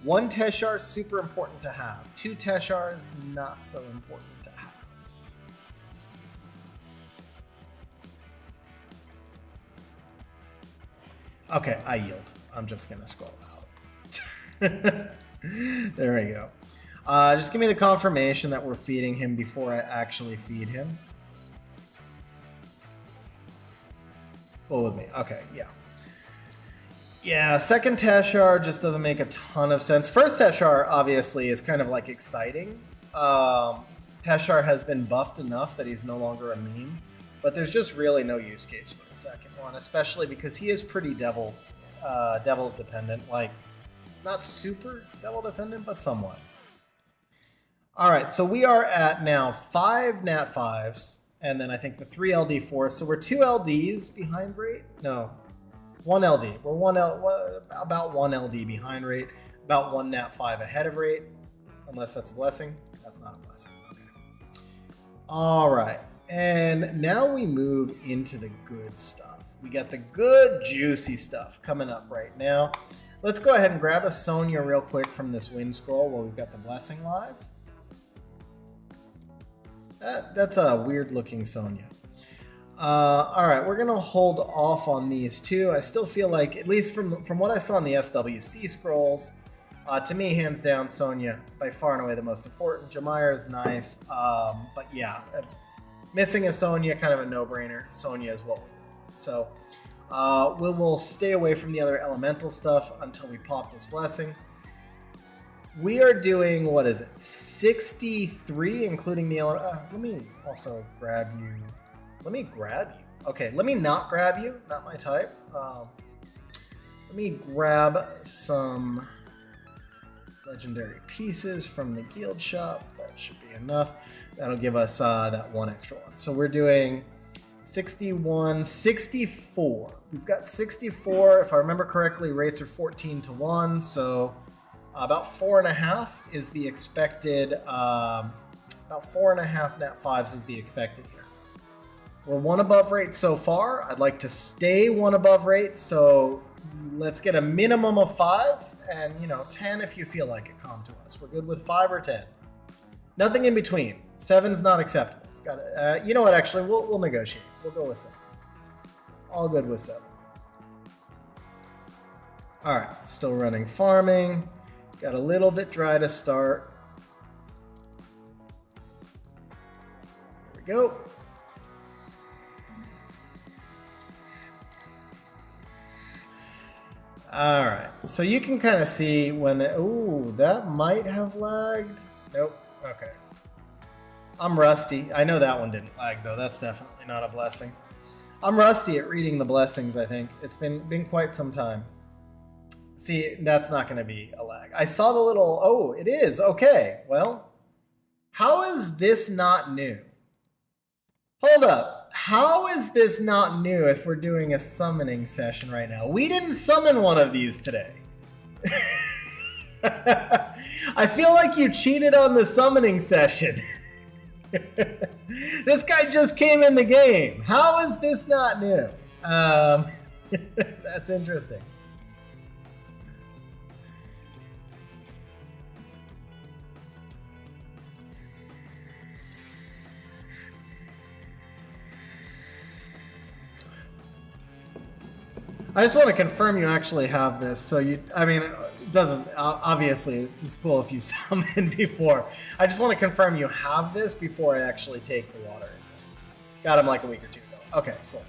Speaker 1: 1 Teshar is super important to have. 2 Teshar is not so important to have. Okay, I yield. I'm just going to scroll out. There we go. Just give me the confirmation that we're feeding him before I actually feed him. Full with me. Okay, yeah. Yeah, second Teshar just doesn't make a ton of sense. First Teshar, obviously, is kind of like exciting. Teshar has been buffed enough that he's no longer a meme. But there's just really no use case for the second one, especially because he is pretty devil dependent. Like, not super devil dependent, but somewhat. All right, so we are at now 5 Nat 5s, and then I think the 3 LD 4s. So we're 2 LDs behind rate? No, 1 LD. We're about 1 LD behind rate, about 1 Nat 5 ahead of rate, unless that's a blessing. That's not a blessing. Okay. All right, and now we move into the good stuff. We got the good juicy stuff coming up right now. Let's go ahead and grab a Sonya real quick from this win scroll while we've got the blessing live. That's a weird looking Sonya. All right, we're gonna hold off on these two. I still feel like, at least from what I saw in the SWC scrolls, to me, hands down, Sonya by far and away the most important. Jamire is nice, but yeah, missing a Sonya, kind of a no-brainer. Sonya is what we want. So we will stay away from the other elemental stuff until we pop this blessing. We are doing, what is it, 63, including the let me also grab you. Let me grab you. Okay, let me not grab you. Not my type. Let me grab some legendary pieces from the guild shop. That should be enough. That'll give us that 1 extra one. So we're doing 61, 64. We've got 64. If I remember correctly, rates are 14 to 1. So about 4.5 is the expected, about 4.5 Nat 5s is the expected here. We're 1 above rate so far. I'd like to stay 1 above rate, so let's get a minimum of 5, and 10 if you feel like it. Come to us. We're good with 5 or 10. Nothing in between. 7's not acceptable. It's got to, you know what? Actually, we'll negotiate. We'll go with 7. All good with 7. All right, still running farming. Got a little bit dry to start. There we go. All right, so you can kind of see when, ooh, that might have lagged. Nope, okay. I'm rusty. I know that one didn't lag though. That's definitely not a blessing. I'm rusty at reading the blessings, I think. It's been quite some time. See, that's not going to be a lag. I saw the little, oh, it is. Okay, well, how is this not new? Hold up. how is this not new if we're doing a summoning session right now? We didn't summon one of these today. I feel like you cheated on the summoning session. This guy just came in the game. How is this not new? That's interesting. I just want to confirm you actually have this. So I mean, it doesn't, obviously, it's cool if you summoned before. I just want to confirm you have this before I actually take the water. Got him like a week or two ago. Okay, cool.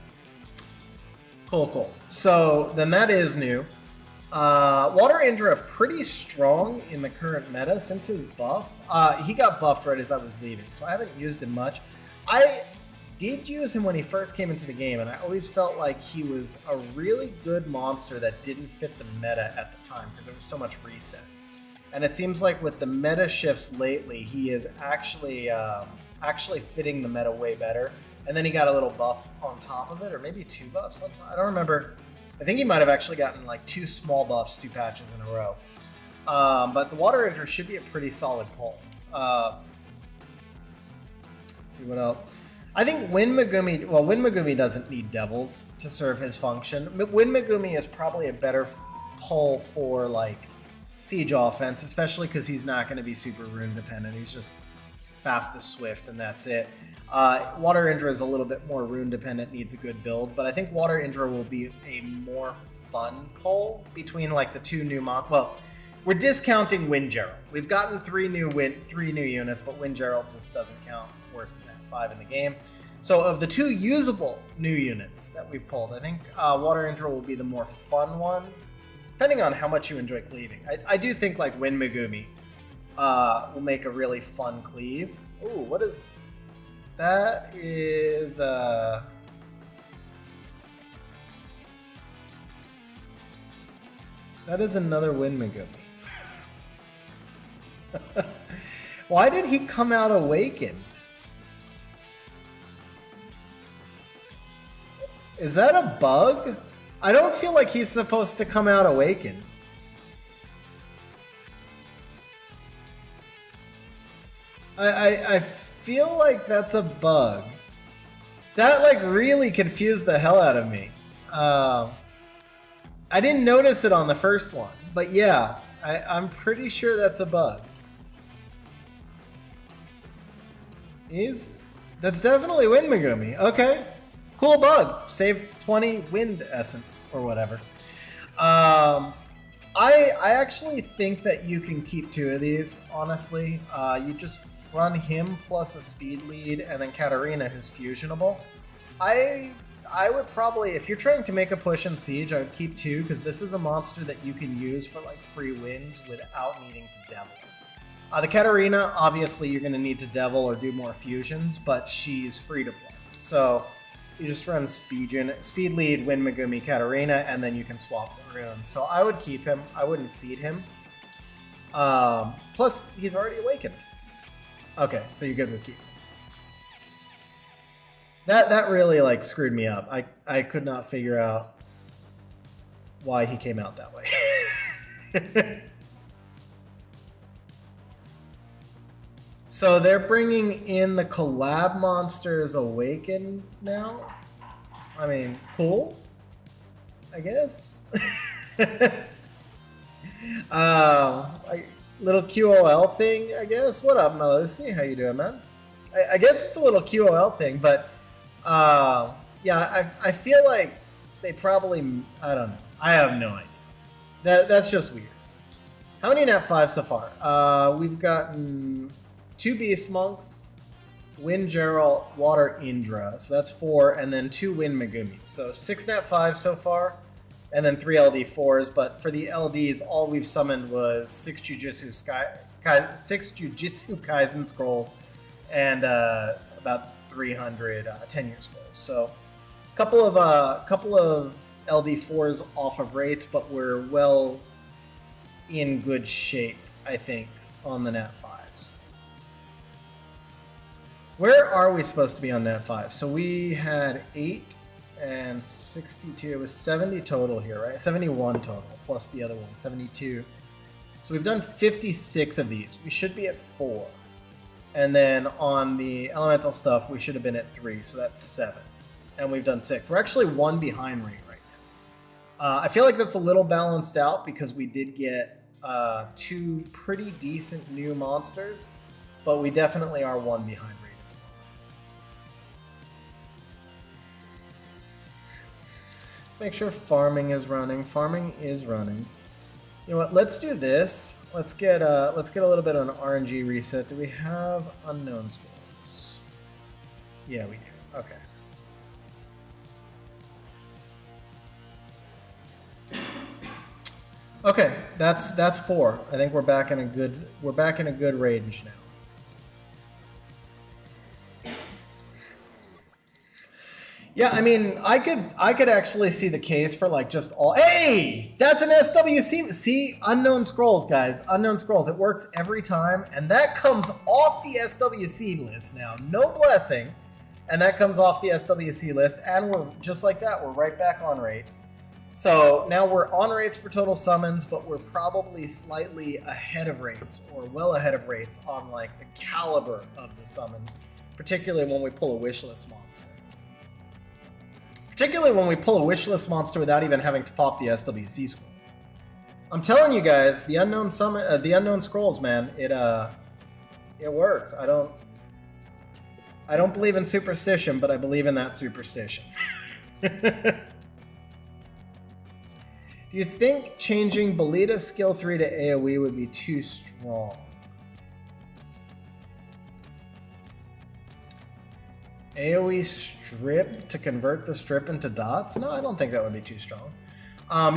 Speaker 1: Cool. So then that is new. Water Indra pretty strong in the current meta since his buff. He got buffed right as I was leaving, so I haven't used him much. I did use him when he first came into the game, and I always felt like he was a really good monster that didn't fit the meta at the time because there was so much reset. And it seems like with the meta shifts lately, he is actually fitting the meta way better. And then he got a little buff on top of it, or maybe 2 buffs on top. I don't remember. I think he might have actually gotten like 2 small buffs, 2 patches in a row. But the Water Indra should be a pretty solid pull. Let's see what else. I think Wind Megumi doesn't need Devils to serve his function. Wind Megumi is probably a better pull for like siege offense, especially because he's not going to be super rune dependent. He's just fast as Swift, and that's it. Water Indra is a little bit more rune dependent, needs a good build, but I think Water Indra will be a more fun pull between like the 2 new we're discounting Wind Gerald. We've gotten 3 new units, but Wind Gerald just doesn't count. Worse than that, 5 in the game. So of the 2 usable new units that we've pulled, I think Water Indra will be the more fun one, depending on how much you enjoy cleaving. I do think like Wind Megumi will make a really fun cleave. Ooh, what is that? Is that is another Wind Megumi. Why did he come out awakened? Is that a bug? I don't feel like he's supposed to come out awakened. I feel like that's a bug. That like really confused the hell out of me. I didn't notice it on the first one, but yeah, I'm pretty sure that's a bug. That's definitely Wind Megumi. Okay. Cool bug. Save 20 wind essence or whatever. I actually think that you can keep 2 of these, honestly. You just run him plus a speed lead and then Katarina, who's fusionable. I would probably, if you're trying to make a push in Siege, I would keep 2 because this is a monster that you can use for like free wins without needing to devil. The Katarina, obviously you're going to need to devil or do more fusions, but she's free to play. So you just run speed lead, Wind Megumi, Katarina, and then you can swap the runes. So I would keep him. I wouldn't feed him. Plus, he's already awakened. Okay, so you're good with keeping. That really like screwed me up. I could not figure out why he came out that way. So they're bringing in the collab monsters awakened now? I mean, cool, I guess. Like little QOL thing, I guess. What up, Melosi? How you doing, man? I guess it's a little QOL thing, but yeah, I feel like they probably, I don't know. I have no idea. That's just weird. How many Nat 5 so far? We've gotten 2 Beast Monks, Wind Gerald, Water Indra. So that's 4, and then 2 Wind Megumis. So 6 Nat 5 so far, and then 3 LD 4s. But for the LDs, all we've summoned was 6 Jujutsu Kaisen scrolls and about 300 10-year scrolls. So a couple of LD 4s off of rates, but we're well in good shape, I think, on the Nat 5s. Where are we supposed to be on net 5? So we had 8 and 62. It was 70 total here, right? 71 total plus the other one, 72. So we've done 56 of these. We should be at 4. And then on the elemental stuff, we should have been at 3. So that's 7. And we've done 6. We're actually 1 behind rate right now. I feel like that's a little balanced out because we did get 2 pretty decent new monsters. But we definitely are 1 behind rate. Make sure farming is running. Farming is running. You know what? Let's do this. Let's get a little bit of an RNG reset. Do we have unknown scrolls? Yeah, we do. Okay. Okay, that's 4. I think we're back in a good range now. Yeah, I mean, I could actually see the case for like just all. Hey, that's an SWC. See, unknown scrolls, guys. Unknown scrolls. It works every time, and that comes off the SWC list now. No blessing, and that comes off the SWC list, and we're just like that. We're right back on rates. So now we're on rates for total summons, but we're probably slightly ahead of rates, or well ahead of rates on like the caliber of the summons, particularly when we pull a wishlist monster. Particularly when we pull a wishlist monster without even having to pop the SWC scroll. I'm telling you guys, the unknown summon, the unknown scrolls, man, it works. I don't believe in superstition, but I believe in that superstition. Do you think changing Belita's skill 3 to AoE would be too strong? AoE strip to convert the strip into dots? No, I don't think that would be too strong.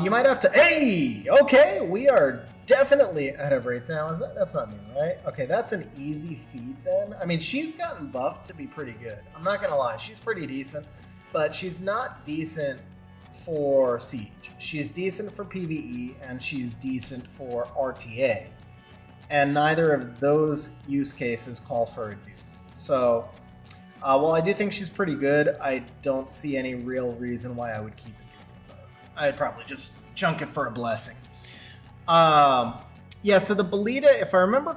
Speaker 1: You might have to. Hey, okay, we are definitely out of rates now. That's not new, right? Okay, that's an easy feat then. I mean, she's gotten buffed to be pretty good. I'm not gonna lie, she's pretty decent, but she's not decent for Siege. She's decent for PvE and she's decent for RTA, and neither of those use cases call for a dupe. So. While I do think she's pretty good, I don't see any real reason why I would keep it. I'd probably just chunk it for a blessing. Yeah, so the Belita, if I remember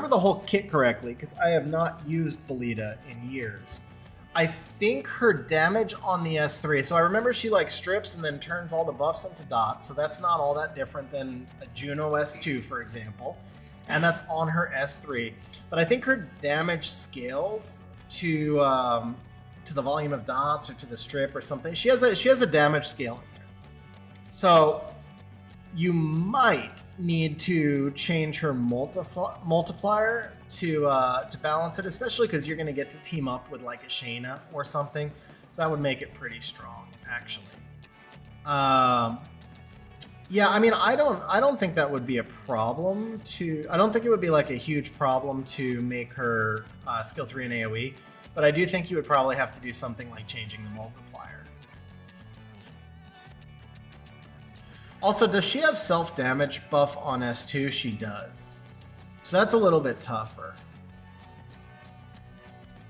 Speaker 1: the whole kit correctly, because I have not used Belita in years, I think her damage on the S3. So I remember she like strips and then turns all the buffs into dots. So that's not all that different than a Juno S2, for example, and that's on her S3. But I think her damage scales to the volume of dots or to the strip or something. She has a damage scale in there. So you might need to change her multiplier to balance it, especially because you're going to get to team up with like a Shayna or something. So that would make it pretty strong, actually. Yeah, I mean, I don't think that would be a problem to. I don't think it would be like a huge problem to make her skill 3 and AoE, but I do think you would probably have to do something like changing the multiplier. Also, does she have self-damage buff on S2? She does. So that's a little bit tougher.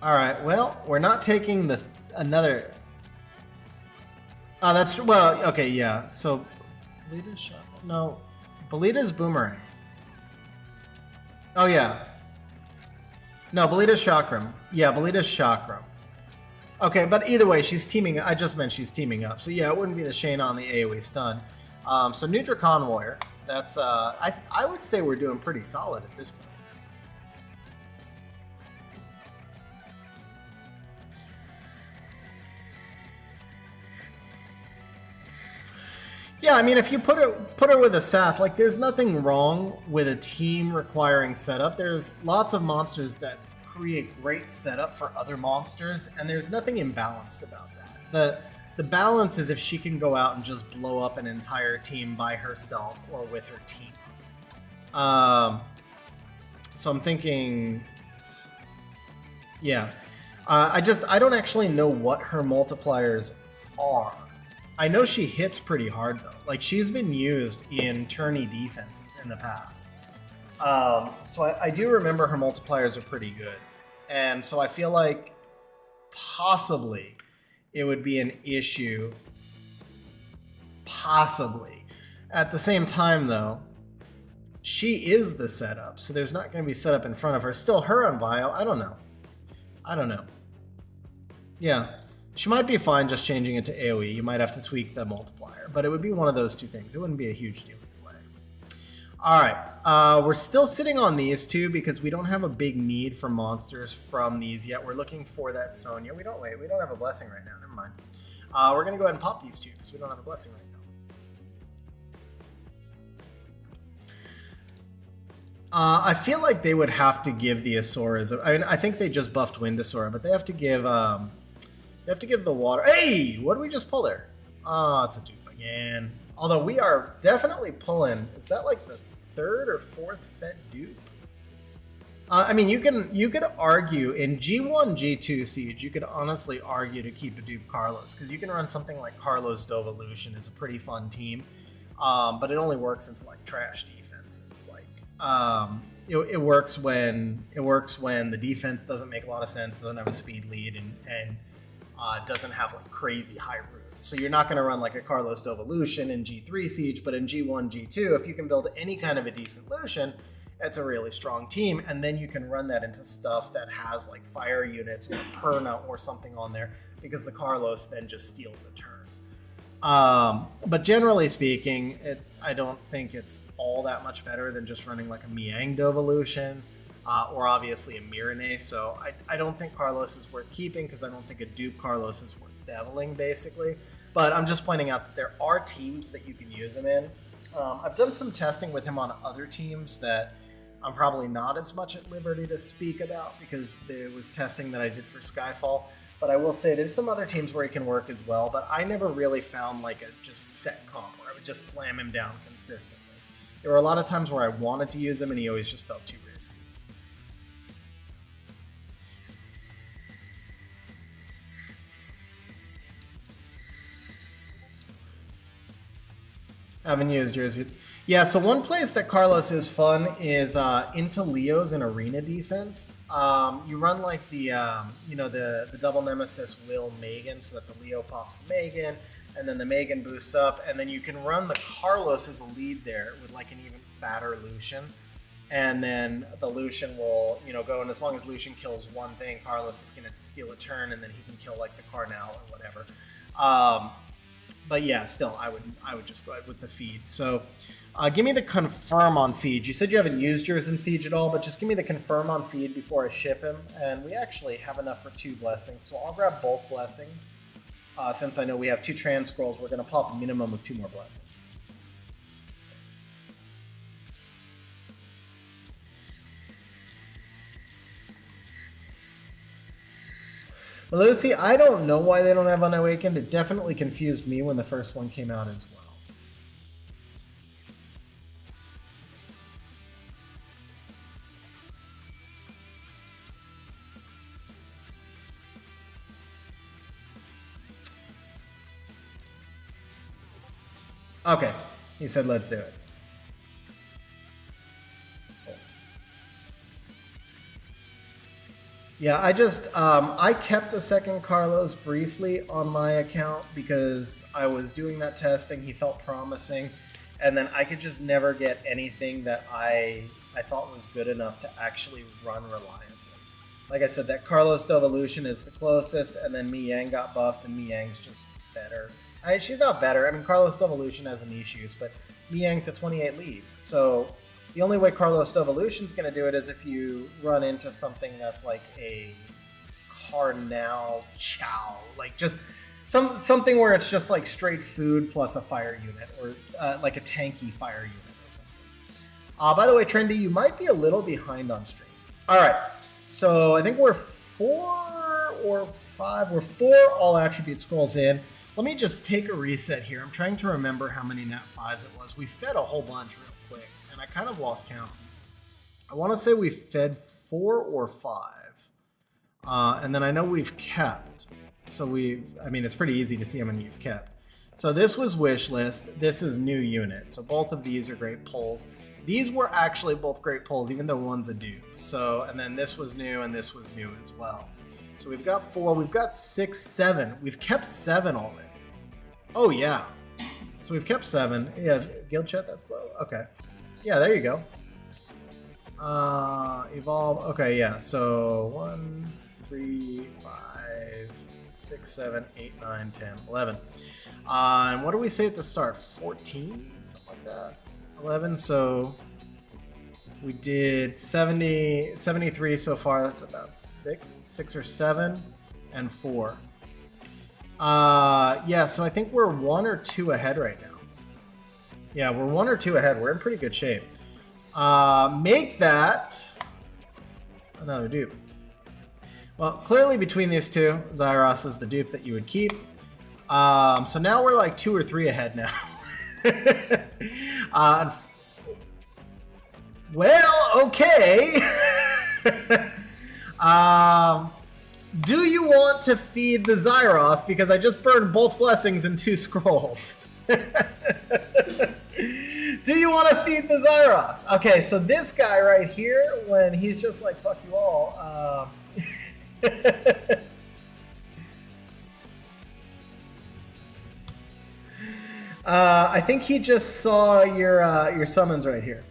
Speaker 1: All right, well, we're not taking another. Oh, that's, well, okay, yeah. So, Belita's shot. No, Belita's boomerang. Oh, yeah. No, Belita's chakram. Yeah, Belita's chakram. Okay, but either way, she's teaming. I just meant she's teaming up. So yeah, it wouldn't be the Shayna on the AoE stun. So new Drakon Warrior. That's I would say we're doing pretty solid at this point. Yeah, I mean, if you put her with a Sath, like, there's nothing wrong with a team requiring setup. There's lots of monsters that create great setup for other monsters, and there's nothing imbalanced about that. The balance is if she can go out and just blow up an entire team by herself or with her team. So I'm thinking, yeah. I don't actually know what her multipliers are. I know she hits pretty hard, though. Like, she's been used in tourney defenses in the past. So I do remember her multipliers are pretty good. And so I feel like possibly it would be an issue. Possibly. At the same time, though, she is the setup, so there's not going to be setup in front of her. Still her on bio. I don't know. Yeah, she might be fine just changing it to AoE. You might have to tweak the multiplier, but it would be one of those two things. It wouldn't be a huge deal either way. All right, we're still sitting on these two because we don't have a big need for monsters from these yet. We're looking for that Sonya. We don't have a blessing right now. Never mind. We're going to go ahead and pop these two because we don't have a blessing right now. I feel like they would have to give the Asuras. I mean, I think they just buffed Wind Asura, but they have to give the water. Hey, what did we just pull there? Oh, it's a dupe again. Although we are definitely pulling. Is that like the third or fourth Fed dupe? I mean, you could argue in G1, G2 Siege, you could honestly argue to keep a dupe Carlos because you can run something like Carlos Dovolution is a pretty fun team, but it only works into like trash defense. It's like. It works when the defense doesn't make a lot of sense, doesn't have a speed lead, and doesn't have like crazy high roots. So you're not going to run like a Carlos Dovolution in G3 Siege, but in G1, G2, if you can build any kind of a decent Lucian, it's a really strong team, and then you can run that into stuff that has like fire units or Perna or something on there, because the Carlos then just steals a turn. But generally speaking, I don't think it's all that much better than just running like a Miang Dovolution, or obviously a Mirene. So I don't think Carlos is worth keeping because I don't think a dupe Carlos is worth deviling, basically. But I'm just pointing out that there are teams that you can use him in. I've done some testing with him on other teams that I'm probably not as much at liberty to speak about because there was testing that I did for Skyfall. But I will say there's some other teams where he can work as well, but I never really found like a just set comp where I would just slam him down consistently. There were a lot of times where I wanted to use him and he always just felt too risky. Haven't used yours yet. Yeah, so one place that Carlos is fun is into Leo's in arena defense. You run like the the double nemesis Will Megan so that the Leo pops the Megan, and then the Megan boosts up, and then you can run the Carlos as a lead there with like an even fatter Lucian. And then the Lucian will, go, and as long as Lucian kills one thing, Carlos is going to steal a turn, and then he can kill like the Carnal or whatever. But yeah, still, I would just go ahead with the feed. So give me the confirm on feed. You said you haven't used yours in Siege at all, but just give me the confirm on feed before I ship him. And we actually have enough for 2 blessings, so I'll grab both blessings. Since I know we have 2 trans scrolls, we're going to pop a minimum of 2 more blessings. Lucy, I don't know why they don't have Unawakened. It definitely confused me when the first one came out as well. Okay, he said let's do it. Yeah, I kept the second Carlos briefly on my account because I was doing that testing. He felt promising, and then I could just never get anything that I thought was good enough to actually run reliably. Like I said, that Carlos Dovolution is the closest, and then Mi Yang got buffed, and Mi Yang's just better. She's not better. I mean, Carlos Dovolution has a niche use, but Mi Yang's a 28 lead, so the only way Carlos Dovolution's going to do it is if you run into something that's like a Carnal Chow, like just something where it's just like straight food plus a fire unit, or like a tanky fire unit or something. By the way, Trendy, you might be a little behind on stream. All right, so I think we're 4 or 5. We're 4 all attribute scrolls in. Let me just take a reset here. I'm trying to remember how many nat 5s it was. We fed a whole bunch real quick, and I kind of lost count. I want to say we fed 4 or 5. And then I know we've kept. So I mean, it's pretty easy to see how many you've kept. So this was wish list. This is new unit. So both of these are great pulls. These were actually both great pulls, even though one's a dupe. So, and then this was new and this was new as well. So we've got 4, we've got 6, 7. We've kept 7 already. Oh yeah. So we've kept 7. Yeah, guild chat that slow? Okay. Yeah, there you go. Evolve. Okay, yeah. So 1, 3, 5, 6, 7, 8, 9, 10, 11. And what do we say at the start? 14? Something like that. 11. So we did 70, 73 so far. That's about 6 or 7, and 4. Yeah, so I think we're 1 or 2 ahead right now. Yeah, we're 1 or 2 ahead. We're in pretty good shape. Make that another dupe. Well, clearly between these two, Zyros is the dupe that you would keep. So now we're like 2 or 3 ahead now. Well, okay. Do you want to feed the Zyros? Because I just burned both blessings and 2 scrolls. Do you want to feed the Zyros? Okay, so this guy right here, when he's just like, fuck you all. I think he just saw your summons right here.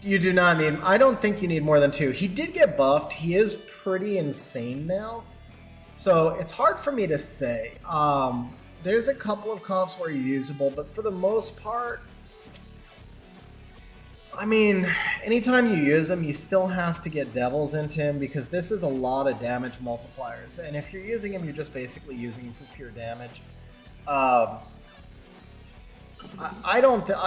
Speaker 1: You do not need, I don't think you need more than 2. He did get buffed. He is pretty insane now. So it's hard for me to say. There's a couple of comps where he's usable, but for the most part, I mean, anytime you use him, you still have to get devils into him because this is a lot of damage multipliers. And if you're using him, you're just basically using him for pure damage. I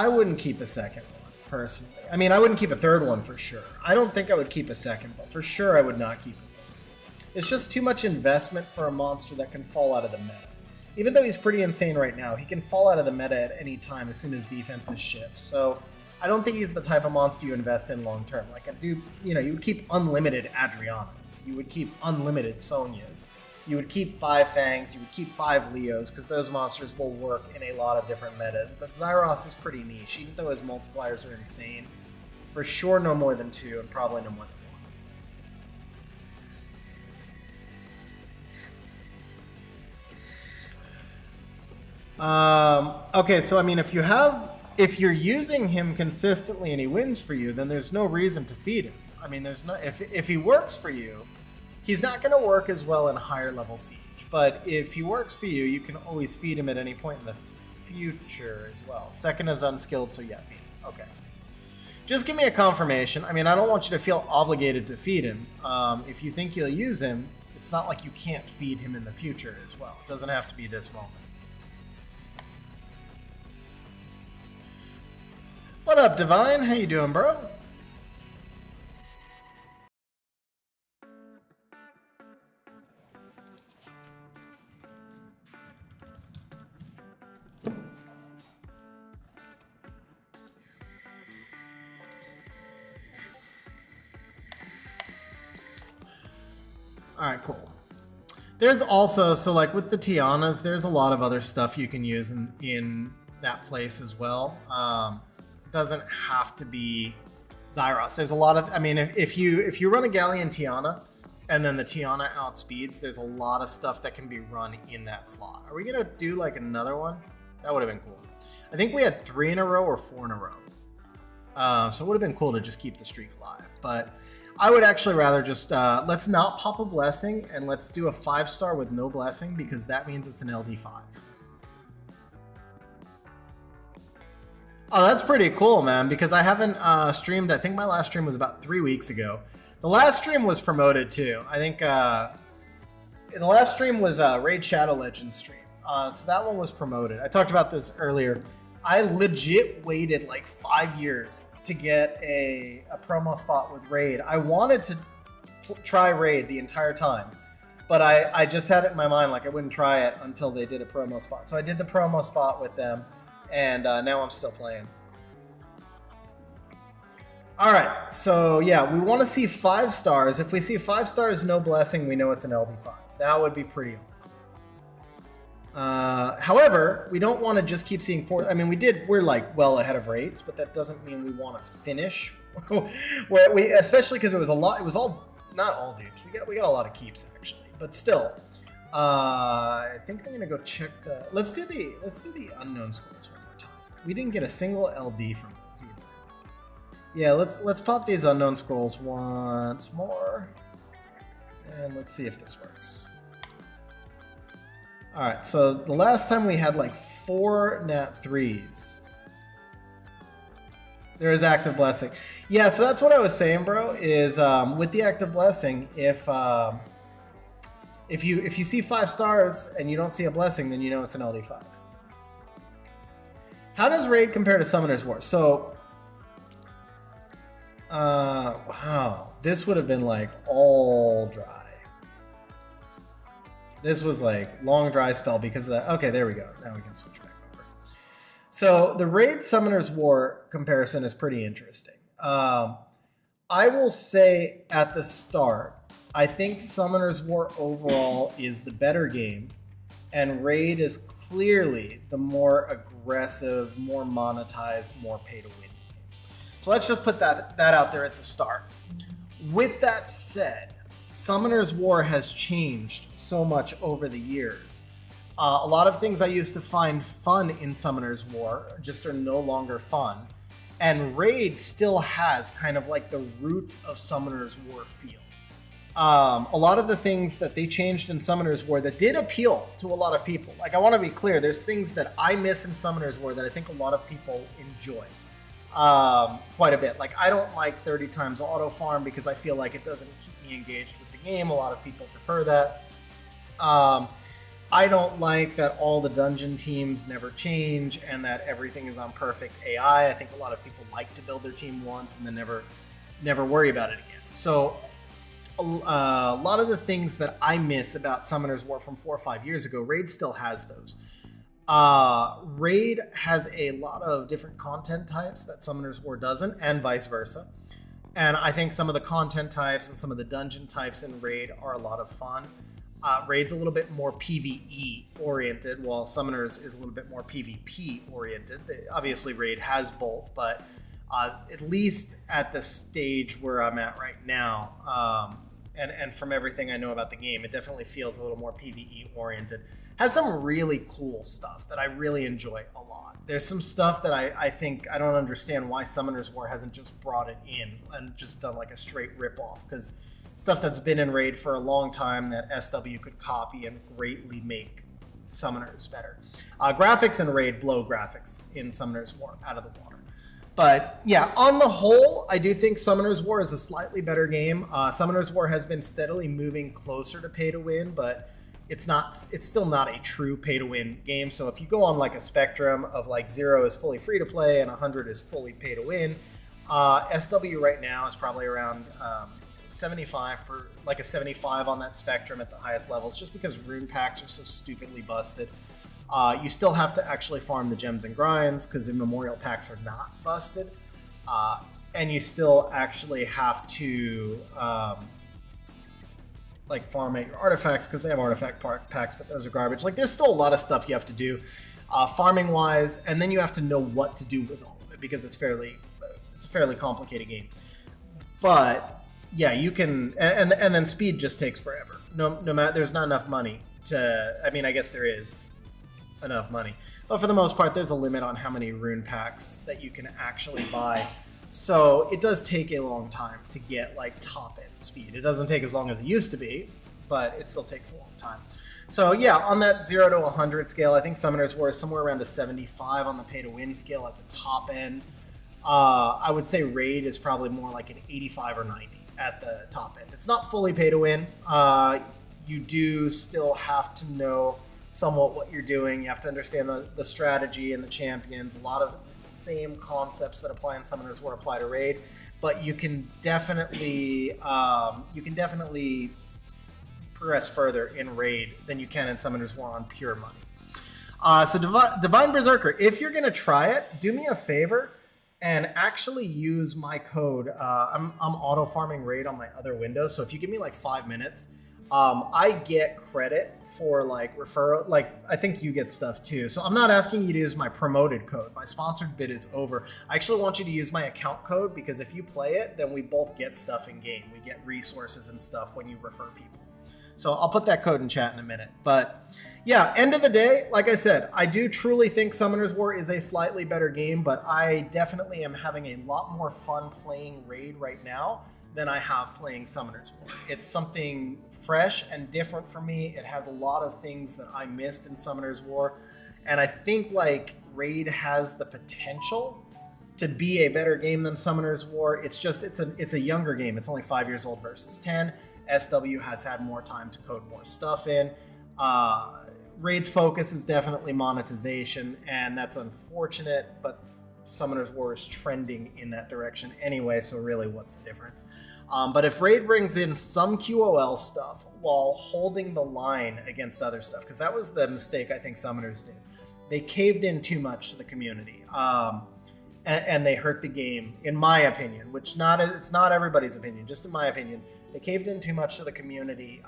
Speaker 1: wouldn't keep a second one, personally. I mean, I wouldn't keep a third one for sure. I don't think I would keep a second, but for sure I would not keep it. It's just too much investment for a monster that can fall out of the meta. Even though he's pretty insane right now, he can fall out of the meta at any time as soon as defenses shift. So I don't think he's the type of monster you invest in long term. Like a dude, you know, you would keep unlimited Adrianas, you would keep unlimited Sonias, you would keep 5 Fangs, you would keep 5 Leos, because those monsters will work in a lot of different metas. But Zyros is pretty niche, even though his multipliers are insane. For sure no more than 2, and probably no more than 1. Okay, so I mean, if you're using him consistently and he wins for you, then there's no reason to feed him. I mean, there's no, if he works for you, he's not going to work as well in higher level Siege. But if he works for you, you can always feed him at any point in the future as well. Second is unskilled, so yeah, feed him. Okay. Just give me a confirmation. I mean, I don't want you to feel obligated to feed him. If you think you'll use him, it's not like you can't feed him in the future as well. It doesn't have to be this moment. What up, Divine? How you doing, bro? All right, cool. There's also, so like with the Tianas, there's a lot of other stuff you can use in that place as well. It doesn't have to be Zyros. There's a lot of, I mean, if you run a Galleon Tiana and then the Tiana outspeeds, there's a lot of stuff that can be run in that slot. Are we gonna do like another one? That would have been cool. I think we had 3 in a row or 4 in a row. So it would have been cool to just keep the streak alive, but I would actually rather just, let's not pop a blessing and let's do a 5-star with no blessing because that means it's an LD5. Oh, that's pretty cool, man, because I haven't streamed, I think my last stream was about 3 weeks ago. The last stream was promoted too. I think the last stream was Raid Shadow Legends stream. So that one was promoted. I talked about this earlier. I legit waited like 5 years to get a promo spot with Raid. I wanted to try Raid the entire time, but I just had it in my mind like I wouldn't try it until they did a promo spot. So I did the promo spot with them, and now I'm still playing. All right, so yeah, we want to see 5 stars. If we see 5 stars, no blessing, we know it's an LD5. That would be pretty awesome. However, we don't want to just keep seeing 4. I mean, we're like well ahead of rates, but that doesn't mean we want to finish. Especially because it was all not all dupes. We got a lot of keeps actually, but still. I think I'm gonna go check the. Let's do the unknown scores one more time. We didn't get a single LD from those either. Yeah, let's pop these unknown scrolls once more, and let's see if this works. All right, so the last time we had like 4 nat 3s. There is active blessing. Yeah, so that's what I was saying, bro. Is with the active blessing, if you see 5 stars and you don't see a blessing, then you know it's an LD5. How does raid compare to Summoner's War? So, wow, this would have been like all dry. This was like long dry spell because of that. Okay, there we go. Now we can switch back over. So the raid Summoner's War comparison is pretty interesting. I will say at the start, I think Summoner's War overall is the better game, and Raid is clearly the more aggressive, more monetized, more pay-to-win game. So let's just put that out there at the start. With that said, Summoner's War has changed so much over the years. A lot of things I used to find fun in Summoner's War just are no longer fun, and Raid still has kind of like the roots of Summoner's War feel. A lot of the things that they changed in Summoner's War that did appeal to a lot of people. Like, I want to be clear, there's things that I miss in Summoner's War that I think a lot of people enjoy quite a bit. Like, I don't like 30 times auto farm because I feel like it doesn't keep me engaged with the game. A lot of people prefer that. I don't like that all the dungeon teams never change and that everything is on perfect AI. I think a lot of people like to build their team once and then never worry about it again. So a lot of the things that I miss about Summoner's War from 4 or 5 years ago, Raid still has those. Raid has a lot of different content types that Summoner's War doesn't, and vice versa. And I think some of the content types and some of the dungeon types in Raid are a lot of fun. Raid's a little bit more PvE oriented, while Summoners is a little bit more PvP oriented. Obviously, Raid has both, but at least at the stage where I'm at right now, and from everything I know about the game, it definitely feels a little more PvE oriented. Has some really cool stuff that I really enjoy a lot. There's some stuff that I think I don't understand why Summoner's War hasn't just brought it in and just done like a straight rip-off, because stuff that's been in Raid for a long time that SW could copy and greatly make Summoners better. Graphics in Raid blow graphics in Summoners War out of the water. But yeah, on the whole, I do think Summoners War is a slightly better game. Summoners War has been steadily moving closer to pay to win, but it's still not a true pay to win game. So if you go on like a spectrum of like 0 is fully free to play and 100 is fully pay to win, SW right now is probably around 75 like a 75 on that spectrum at the highest levels, just because rune packs are so stupidly busted. You still have to actually farm the gems and grinds because immemorial packs are not busted, and you still actually have to like farm at your artifacts because they have artifact packs, but those are garbage. Like, there's still a lot of stuff you have to do farming wise, and then you have to know what to do with all of it because it's a fairly complicated game. But yeah, you can, and then speed just takes forever. No matter, there's not enough money to. I mean, I guess there is enough money, but for the most part, there's a limit on how many rune packs that you can actually buy. So it does take a long time to get like top end speed. It doesn't take as long as it used to be, but it still takes a long time. So yeah, on that 0 to 100 scale, I think Summoners War is somewhere around a 75 on the pay to win scale at the top end. I would say Raid is probably more like an 85 or 90 at the top end. It's not fully pay to win. You do still have to know somewhat what you're doing. You have to understand the strategy and the champions. A lot of the same concepts that apply in Summoners War apply to Raid, but you can definitely progress further in Raid than you can in Summoners War on pure money. So Divine Berserker, if you're gonna try it, do me a favor. and actually use my code. I'm auto farming raid on my other window, so if you give me like 5 minutes, I get credit for like referral. Like I think you get stuff too. So I'm not asking you to use my promoted code. My sponsored bid is over. I actually want you to use my account code, because if you play it, then we both get stuff in game. We get resources and stuff when you refer people. So I'll put that code in chat in a minute. But yeah, end of the day, like I said, I do truly think Summoner's War is a slightly better game, but I definitely am having a lot more fun playing Raid right now than I have playing Summoner's War. It's something fresh and different for me. It has a lot of things that I missed in Summoner's War. And I think like Raid has the potential to be a better game than Summoner's War. It's just, it's a younger game. It's only 5 years old versus 10. SW has had more time to code more stuff in. Raid's focus is definitely monetization, and that's unfortunate, but Summoner's War is trending in that direction anyway, so really what's the difference? But if Raid brings in some QOL stuff while holding the line against other stuff, because that was the mistake I think Summoners did. They caved in too much to the community, and they hurt the game, in my opinion, which it's not everybody's opinion, just in my opinion. They caved in too much to the community,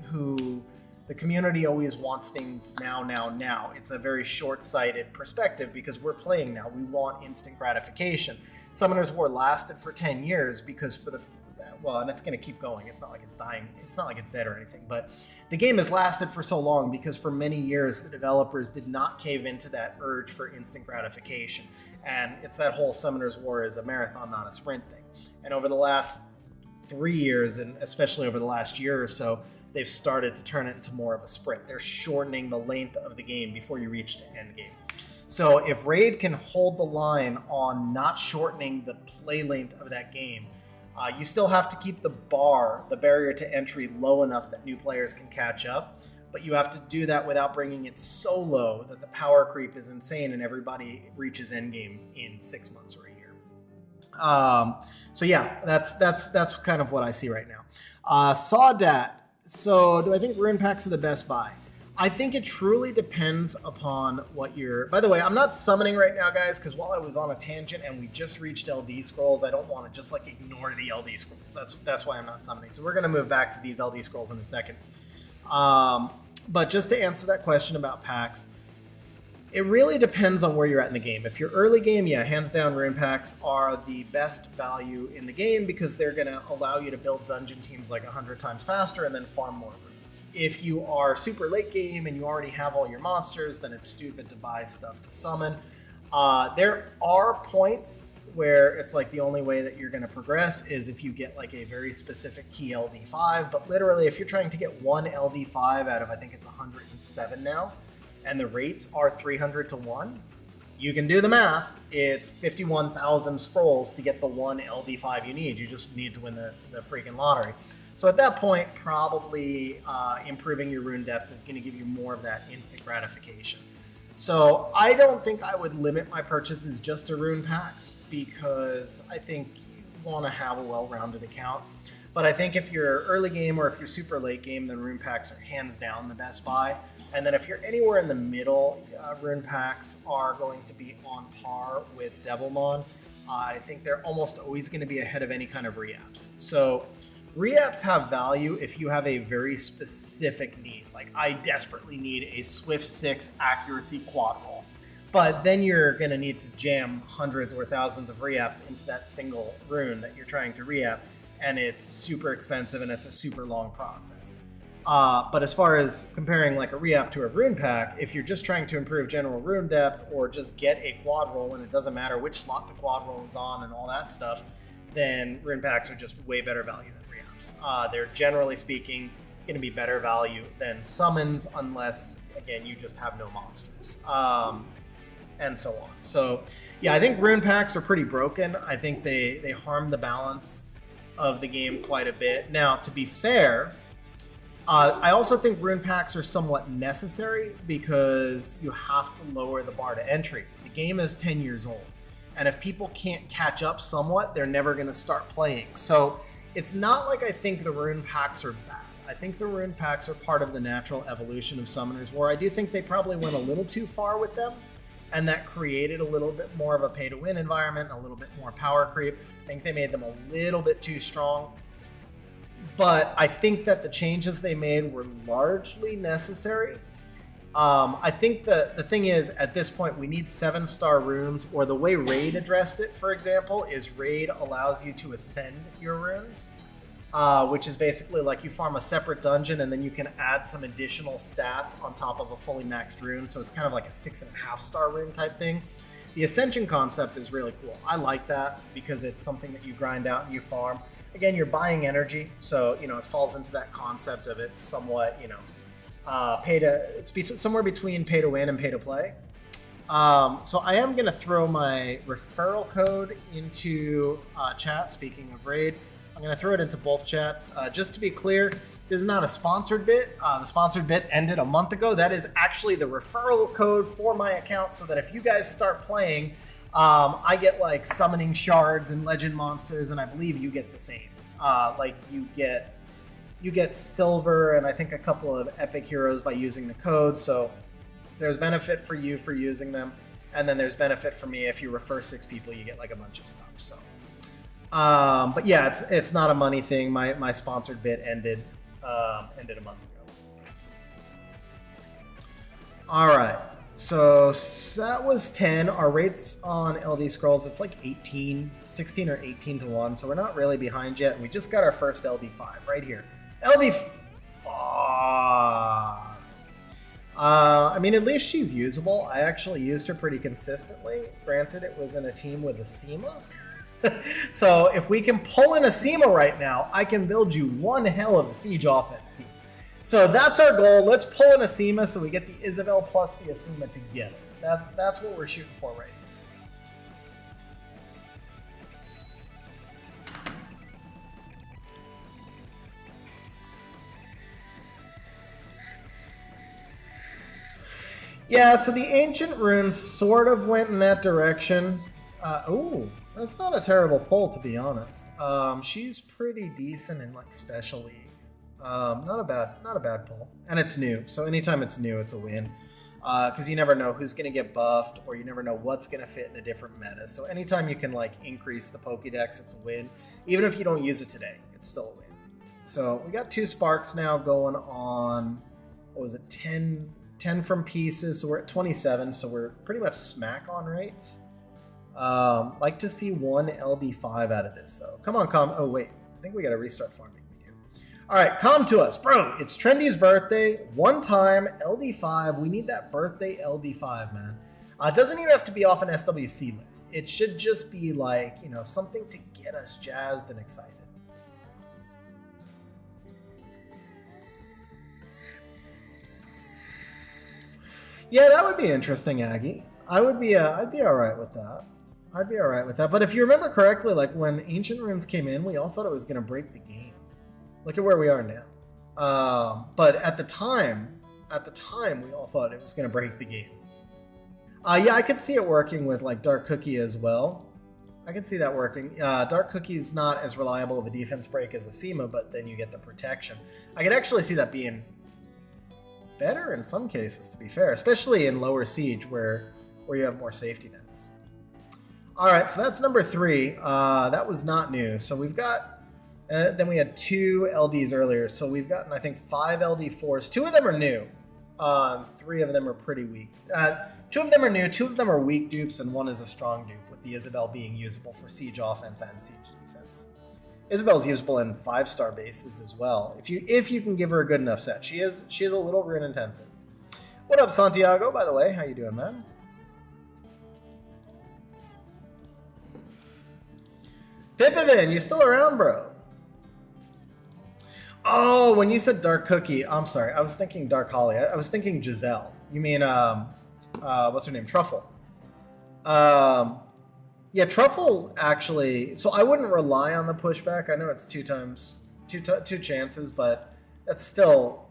Speaker 1: who the community always wants things now. It's a very short-sighted perspective because we're playing now. We want instant gratification. Summoner's War lasted for 10 years because and it's going to keep going. It's not like it's dying. It's not like it's dead or anything. But the game has lasted for so long because for many years the developers did not cave into that urge for instant gratification. And it's that whole Summoner's War is a marathon, not a sprint thing. And over the last 3 years, and especially over the last year or so, they've started to turn it into more of a sprint. They're shortening the length of the game before you reach the end game. So if Raid can hold the line on not shortening the play length of that game, you still have to keep the barrier to entry low enough that new players can catch up, but you have to do that without bringing it so low that the power creep is insane and everybody reaches endgame in 6 months or a year. So yeah, that's kind of what I see right now. Sawdat. So do I think rune packs are the best buy? I think it truly depends upon what you're... By the way, I'm not summoning right now, guys, because while I was on a tangent and we just reached LD scrolls, I don't want to just like ignore the LD scrolls. That's why I'm not summoning. So we're going to move back to these LD scrolls in a second. But just to answer that question about packs, it really depends on where you're at in the game. If you're early game, yeah, hands down, rune packs are the best value in the game because they're going to allow you to build dungeon teams like 100 times faster and then farm more runes. If you are super late game and you already have all your monsters, then it's stupid to buy stuff to summon. There are points where it's like the only way that you're going to progress is if you get like a very specific key LD5, but literally if you're trying to get one LD5 out of, I think it's 107 now, and the rates are 300 to 1, you can do the math. It's 51,000 scrolls to get the one LD5 you need. You just need to win the freaking lottery. So at that point, probably improving your rune depth is going to give you more of that instant gratification. So I don't think I would limit my purchases just to rune packs because I think you want to have a well-rounded account. But I think if you're early game or if you're super late game, then rune packs are hands down the best buy. And then if you're anywhere in the middle, rune packs are going to be on par with Devilmon. I think they're almost always going to be ahead of any kind of re-apps. So re-apps have value if you have a very specific need. Like I desperately need a Swift 6 accuracy quad roll. But then you're going to need to jam hundreds or thousands of re-apps into that single rune that you're trying to re-app. And it's super expensive and it's a super long process. But as far as comparing like a re-app to a rune pack, if you're just trying to improve general rune depth or just get a quad roll and it doesn't matter which slot the quad roll is on and all that stuff, then rune packs are just way better value than re-apps. They're generally speaking going to be better value than summons unless, again, you just have no monsters. And so on. So yeah, I think rune packs are pretty broken. I think they harm the balance of the game quite a bit. Now, to be fair, I also think rune packs are somewhat necessary because you have to lower the bar to entry. The game is 10 years old, and if people can't catch up somewhat, they're never going to start playing. So it's not like I think the rune packs are bad. I think the rune packs are part of the natural evolution of Summoners War. I do think they probably went a little too far with them, and that created a little bit more of a pay-to-win environment, a little bit more power creep. I think they made them a little bit too strong. But I think that the changes they made were largely necessary. I think the thing is, at this point, we need 7-star rooms, or the way Raid addressed it, for example, is Raid allows you to ascend your runes, which is basically like you farm a separate dungeon and then you can add some additional stats on top of a fully maxed rune. So it's kind of like a 6.5-star rune type thing. The Ascension concept is really cool. I like that because it's something that you grind out and you farm. Again, you're buying energy, so it falls into that concept of it's somewhat it's somewhere between pay to win and pay to play. So I am going to throw my referral code into chat. Speaking of Raid, I'm going to throw it into both chats. Just to be clear, this is not a sponsored bit. The sponsored bit ended a month ago. That is actually the referral code for my account, so that if you guys start playing, I get like summoning shards and legend monsters, and I believe you get the same. Like you get silver and I think a couple of epic heroes by using the code. So there's benefit for you for using them, and then there's benefit for me if you refer 6 people, you get like a bunch of stuff. So, but yeah, it's not a money thing. My sponsored bit ended a month ago. All right. So that was 10. Our rates on LD Scrolls, it's like 16 or 18 to 1. So we're not really behind yet. We just got our first LD5 right here. LD5. I mean, at least she's usable. I actually used her pretty consistently. Granted, it was in a team with a SEMA. So if we can pull in a SEMA right now, I can build you one hell of a siege offense team. So that's our goal. Let's pull in a SEMA so we get the Isabel plus the SEMA together. That's what we're shooting for right now. Yeah, so the ancient runes sort of went in that direction. Ooh, that's not a terrible pull, to be honest. She's pretty decent in like special league. Not a bad pull, and it's new. So anytime it's new, it's a win, because you never know who's going to get buffed, or you never know what's going to fit in a different meta. So anytime you can like increase the Pokédex, it's a win. Even if you don't use it today, it's still a win. So we got 2 sparks now going on. What was it? 10 from pieces. So we're at 27. So we're pretty much smack on rates. Like to see 1 LD5 out of this though. Come on, Com. Oh wait, I think we got to restart farming. All right, come to us. Bro, it's Trendy's birthday. One time, LD5. We need that birthday LD5, man. It doesn't even have to be off an SWC list. It should just be like, something to get us jazzed and excited. Yeah, that would be interesting, Aggie. I'd be all right with that. I'd be all right with that. But if you remember correctly, like when Ancient Runes came in, we all thought it was going to break the game. Look at where we are now. But at the time, we all thought it was going to break the game. Yeah, I could see it working with like Dark Cookie as well. I can see that working. Dark Cookie is not as reliable of a defense break as a SEMA, but then you get the protection. I could actually see that being better in some cases, to be fair, especially in lower siege where you have more safety nets. All right, so that's number 3. That was not new. So we've got. Then we had 2 LDs earlier, so we've gotten, I think, 5 LD4s. 2 of them are new. 3 of them are pretty weak. 2 of them are new, 2 of them are weak dupes, and 1 is a strong dupe, with the Isabel being usable for siege offense and siege defense. Isabel's usable in 5-star bases as well, if you can give her a good enough set. She is a little rune intensive. What up, Santiago, by the way? How you doing, man? Pipivin, you still around, bro? Oh, when you said Dark Cookie, I'm sorry. I was thinking Dark Holly. I was thinking Giselle. You mean, what's her name? Truffle. Yeah, Truffle actually. So I wouldn't rely on the pushback. I know it's 2 chances, but that's still,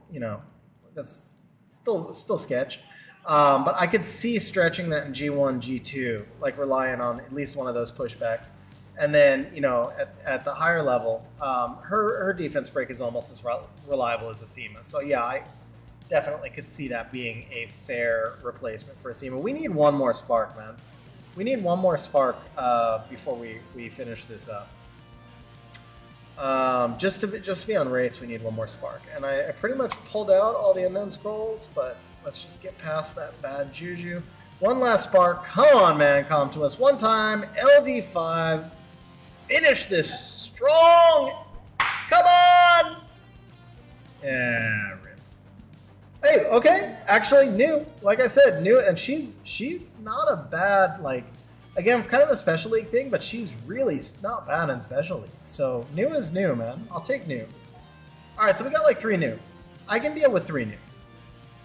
Speaker 1: that's still sketch. But I could see stretching that in G1, G2, like relying on at least one of those pushbacks. And then, at the higher level, her defense break is almost as reliable as a SEMA. So yeah, definitely could see that being a fair replacement for Seema. We need one more spark, man. We need one more spark before we finish this up. Just to be on rates, we need one more spark. And I pretty much pulled out all the unknown scrolls, but let's just get past that bad juju. One last spark. Come on, man. Come to us. One time. LD5. Finish this strong. Come on. Yeah, rip. Hey, okay. Actually, new. Like I said, new. And she's not a bad, like, again, kind of a special league thing, but she's really not bad in special league. So new is new, man. I'll take new. All right, so we got like 3 new. I can deal with 3 new.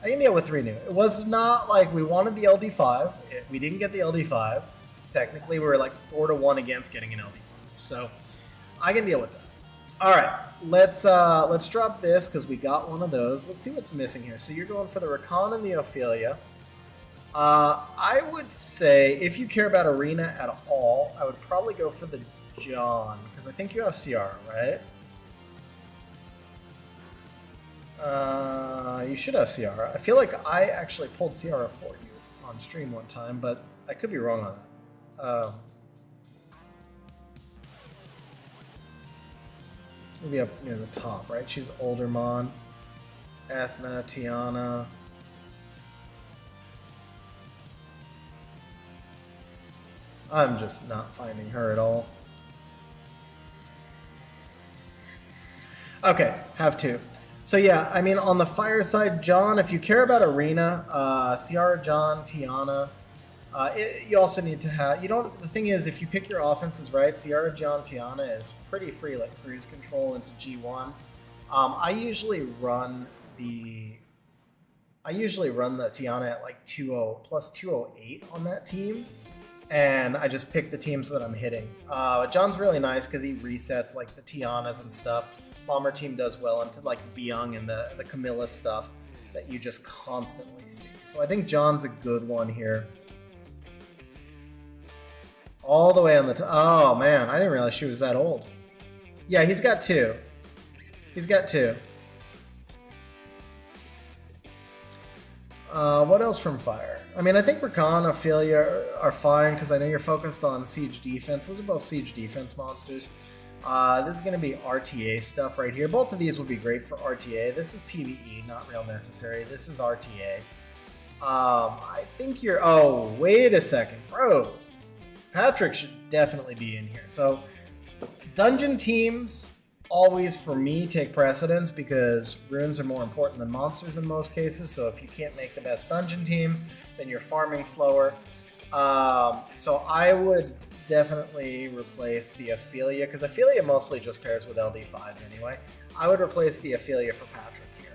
Speaker 1: It was not like we wanted the LD5. We didn't get the LD5. Technically, we were like 4-1 against getting an LD5. So I can deal with that. All right, let's drop this because we got one of those. Let's see what's missing here. So you're going for the Rakan and the Ophelia. I would say if you care about Arena at all, I would probably go for the John because I think you have Ciara, right? You should have Ciara. I feel like I actually pulled Ciara for you on stream one time, but I could be wrong on that. Maybe up near the top, right? She's older Mon. Ethna, Tiana. I'm just not finding her at all. Okay, have 2. So yeah, I mean, on the fire side, John, if you care about Arena, Ciara, John, Tiana, you also need to have, the thing is, if you pick your offenses right, Ciara, John, Tiana is pretty free, like cruise control into G1. I usually run the Tiana at like 2-0 plus 208 on that team. And I just pick the teams that I'm hitting. John's really nice because he resets like the Tianas and stuff. Bomber team does well into like the Byung and the Camilla stuff that you just constantly see. So I think John's a good one here. All the way on the top. Oh man, I didn't realize she was that old. Yeah, he's got 2. What else from Fire? I mean, I think Rakan, Ophelia are fine because I know you're focused on siege defense. Those are both siege defense monsters. This is going to be RTA stuff right here. Both of these would be great for RTA. This is PvE, not real necessary. This is RTA. I think you're... Oh, wait a second. Bro, Patrick should definitely be in here. So, dungeon teams always, for me, take precedence because runes are more important than monsters in most cases. So if you can't make the best dungeon teams, then you're farming slower. So I would definitely replace the Ophelia, because Ophelia mostly just pairs with LD5s anyway. I would replace the Ophelia for Patrick here.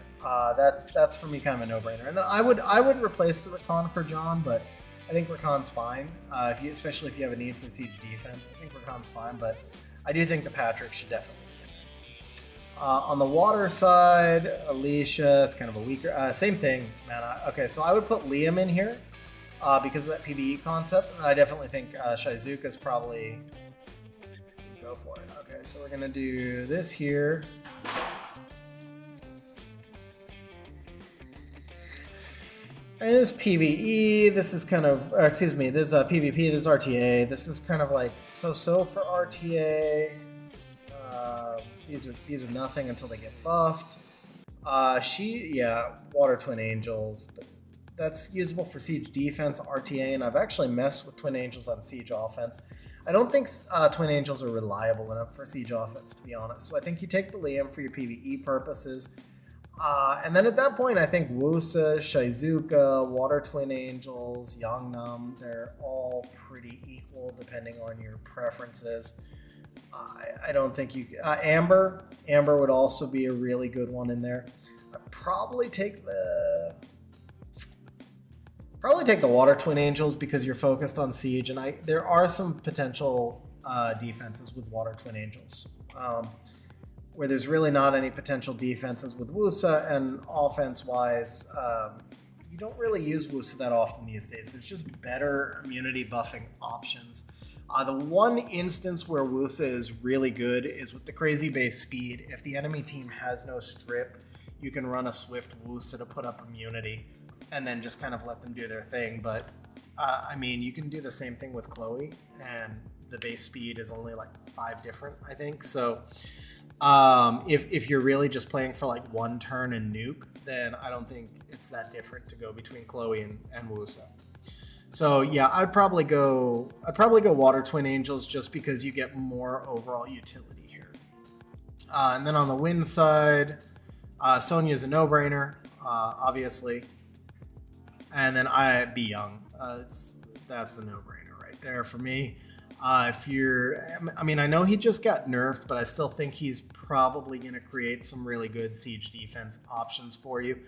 Speaker 1: That's for me kind of a no-brainer. And then I would replace the Rakan for John, but I think Rakan's fine. Especially if you have a need for siege defense, I think Rakan's fine, but I do think the Patrick should definitely be in there. On the water side, Alicia, it's kind of a weaker, same thing, man. Okay, so I would put Liam in here. Because of that PvE concept, and I definitely think Shizuka's probably... Let's go for it. Okay, so we're going to do this here. And this PvE, this is kind of... excuse me, this is PvP, this is RTA. This is kind of like so-so for RTA. These are nothing until they get buffed. Water Twin Angels, but that's usable for siege defense, RTA, and I've actually messed with Twin Angels on siege offense. I don't think Twin Angels are reliable enough for siege offense, to be honest. So I think you take the Liam for your PvE purposes. And then at that point, I think Wusa, Shizuka, Water Twin Angels, Yangnam, they're all pretty equal depending on your preferences. I don't think you... Amber would also be a really good one in there. I'd probably take the Water Twin Angels because you're focused on siege, and there are some potential defenses with Water Twin Angels where there's really not any potential defenses with Wusa, and offense-wise, you don't really use Wusa that often these days. There's just better immunity buffing options. The one instance where Wusa is really good is with the crazy base speed. If the enemy team has no strip, you can run a Swift Wusa to put up immunity and then just kind of let them do their thing. But I mean, you can do the same thing with Chloe, and the base speed is only like 5 different, I think. So if you're really just playing for like one turn and nuke, then I don't think it's that different to go between Chloe and Wusa. So yeah, I'd probably go Water Twin Angels just because you get more overall utility here. And then on the Wind side, Sonya's a no-brainer, obviously. And then Be Young. That's the no-brainer right there for me. I mean, I know he just got nerfed, but I still think he's probably going to create some really good siege defense options for you.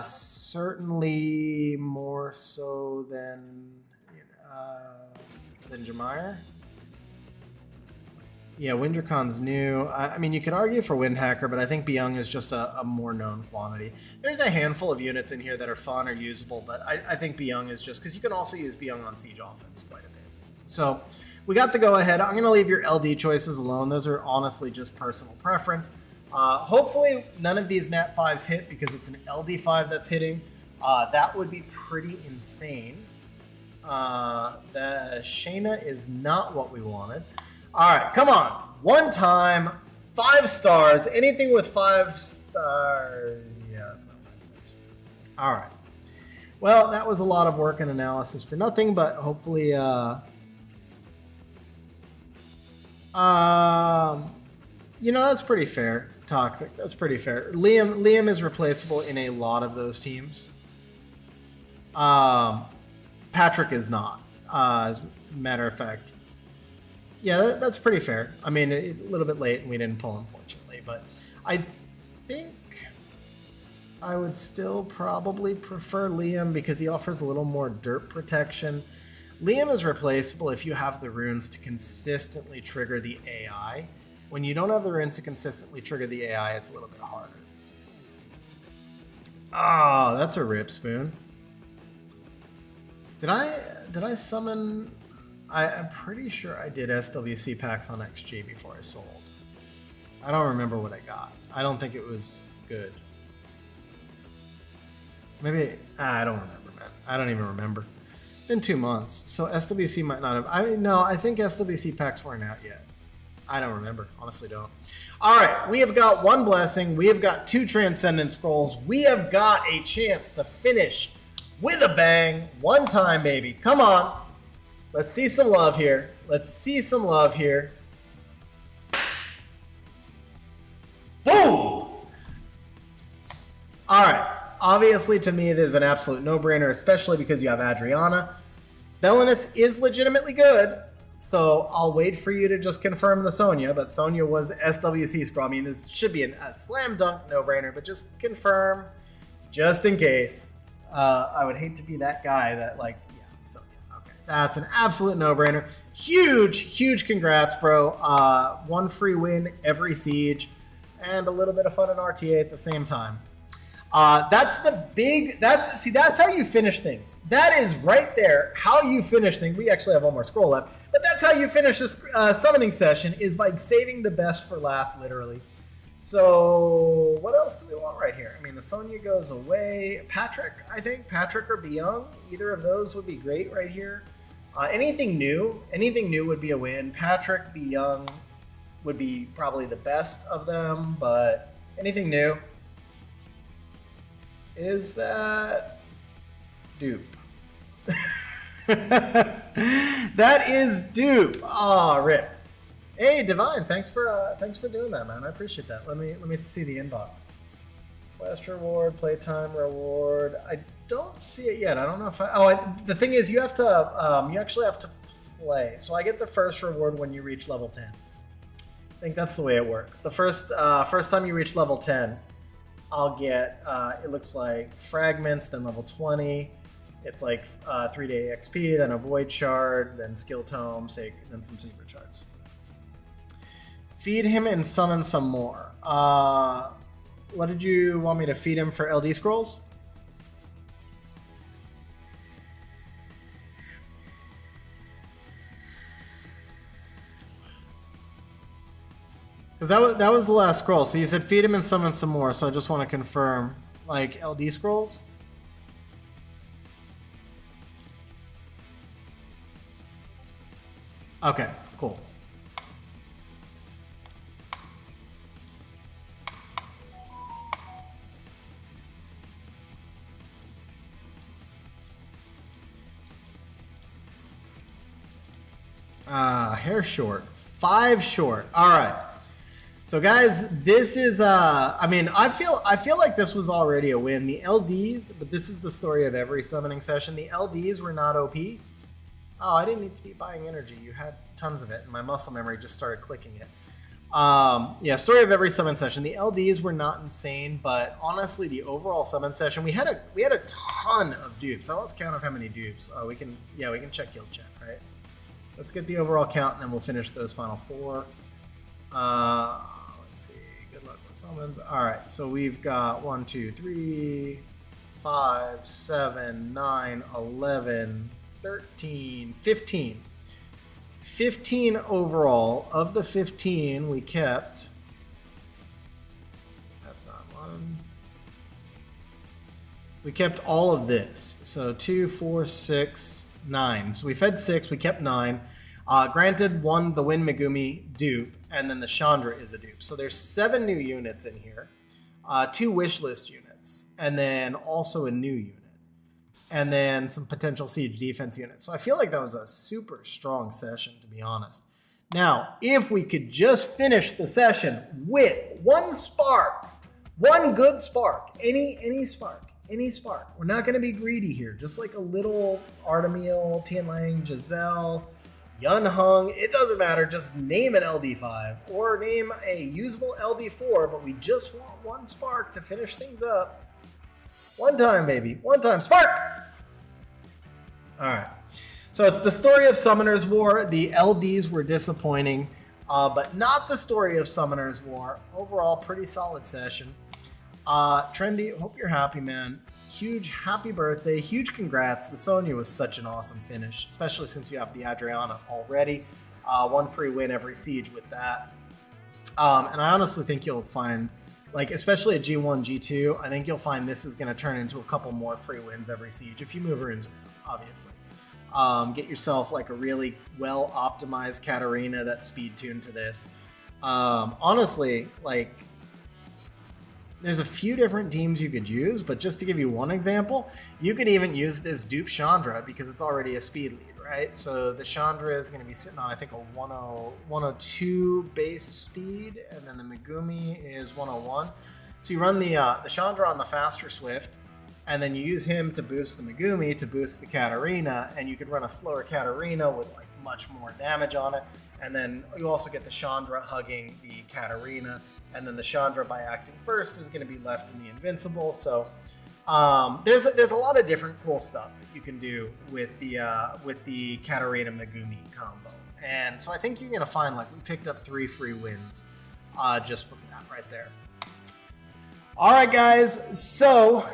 Speaker 1: Certainly more so than Jameir. Yeah, Windracon's new. I mean, you could argue for Windhacker, but I think Byung is just a more known quantity. There's a handful of units in here that are fun or usable, but I think Byung is just because you can also use Byung on siege offense quite a bit. So we got the go-ahead. I'm going to leave your LD choices alone. Those are honestly just personal preference. Hopefully none of these Nat 5s hit because it's an LD5 that's hitting. That would be pretty insane. The Shayna is not what we wanted. All right, come on. One time, 5 stars. Anything with 5 stars. Yeah, that's not 5 stars. All right. Well, that was a lot of work and analysis for nothing, but hopefully... you know, that's pretty fair. Toxic. That's pretty fair. Liam is replaceable in a lot of those teams. Patrick is not. As a matter of fact. Yeah, that's pretty fair. I mean, a little bit late and we didn't pull, unfortunately. But I think I would still probably prefer Liam because he offers a little more dirt protection. Liam is replaceable if you have the runes to consistently trigger the AI. When you don't have the runes to consistently trigger the AI, it's a little bit harder. Oh, that's a rip spoon. Did I summon... I'm pretty sure I did SWC packs on XG before I sold. I don't remember what I got. I don't think it was good. Maybe... I don't remember, man. I don't even remember. Been 2 months, so SWC might not have... I think SWC packs weren't out yet. I don't remember. Honestly don't. All right, we have got 1 blessing. We have got 2 transcendent scrolls. We have got a chance to finish with a bang. One time, baby. Come on. Let's see some love here. Let's see some love here. Boom! All right. Obviously, to me, it is an absolute no-brainer, especially because you have Adriana. Belinus is legitimately good, so I'll wait for you to just confirm the Sonya, but Sonya was SWC scroll. I mean, this should be a slam dunk no-brainer, but just confirm, just in case. I would hate to be that guy that, like, yeah, Sonya. Okay, that's an absolute no-brainer. Huge congrats, bro. 1 free win every siege, and a little bit of fun in RTA at the same time. That's how you finish things. That is right there how you finish things. We actually have one more scroll left, but that's how you finish this summoning session, is by saving the best for last, literally. So what else do we want right here? I mean, the Sonya goes away. Patrick, I think Patrick or Byung, either of those would be great right here. Anything new would be a win. Patrick, Byung would be probably the best of them, but anything new. Is that dupe? That is dupe. Ah, rip. Hey, Divine, thanks for doing that, man. I appreciate that. Let me see the inbox. Quest reward, playtime reward. I don't see it yet. I don't know if the thing is, you have to you actually have to play. So I get the first reward when you reach level 10. I think that's the way it works. The first time you reach level 10. I'll get, it looks like fragments, then level 20. It's like 3-day XP, then a void shard, then skill tome, then some secret shards. Feed him and summon some more. What did you want me to feed him for LD scrolls? Because that was the last scroll. So you said feed him and summon some more. So I just want to confirm, like LD scrolls. Okay, cool. Hair short, 5 short. All right. So guys, this is I mean, I feel like this was already a win. The LDs, but this is the story of every summoning session. The LDs were not OP. Oh, I didn't need to be buying energy. You had tons of it, and my muscle memory just started clicking it. Yeah, story of every summon session. The LDs were not insane, but honestly, the overall summon session, we had a ton of dupes. I lost count of how many dupes. We can check guild chat, right? Let's get the overall count, and then we'll finish those final 4. Let's see. Good luck with summons. All right, so we've got 1, 2, 3, 5, 7, 9, 11, 13, 15. 15 overall. Of the 15, we kept... That's not one. We kept all of this. So 2, 4, 6, 9. So we fed 6, we kept 9. Granted, the Win Megumi dupe, and then the Chandra is a dupe. So there's 7 new units in here. 2 wishlist units, and then also a new unit. And then some potential siege defense units. So I feel like that was a super strong session, to be honest. Now, if we could just finish the session with 1 spark, 1 good spark, any spark. We're not going to be greedy here. Just like a little Artemiel, Tianlang, Giselle, Yunheng. It doesn't matter. Just name an LD5 or name a usable LD4, but we just want 1 spark to finish things up. 1 time, baby. 1 time. Spark! All right. So it's the story of Summoner's War. The LDs were disappointing, but not the story of Summoner's War. Overall, pretty solid session. Trendy, hope you're happy, man. Huge happy birthday. Huge congrats. The Sonya was such an awesome finish, especially since you have the Adriana already. 1 free win every siege with that. And I honestly think you'll find... Like, especially at G1, G2, I think you'll find this is going to turn into a couple more free wins every siege if you move her into it, obviously. Get yourself, like, a really well-optimized Katarina that's speed-tuned to this. Honestly, like, there's a few different teams you could use, but just to give you one example, you could even use this dupe Chandra because it's already a speed lead, right? So the Chandra is going to be sitting on, I think, a 102 base speed, and then the Megumi is 101. So you run the Chandra on the faster Swift, and then you use him to boost the Megumi to boost the Katarina, and you could run a slower Katarina with like much more damage on it, and then you also get the Chandra hugging the Katarina. And then the Chandra, by acting first, is going to be left in the Invincible. So there's a lot of different cool stuff that you can do with the Katarina Megumi combo. And so I think you're going to find, like, we picked up 3 free wins just from that right there. All right, guys. So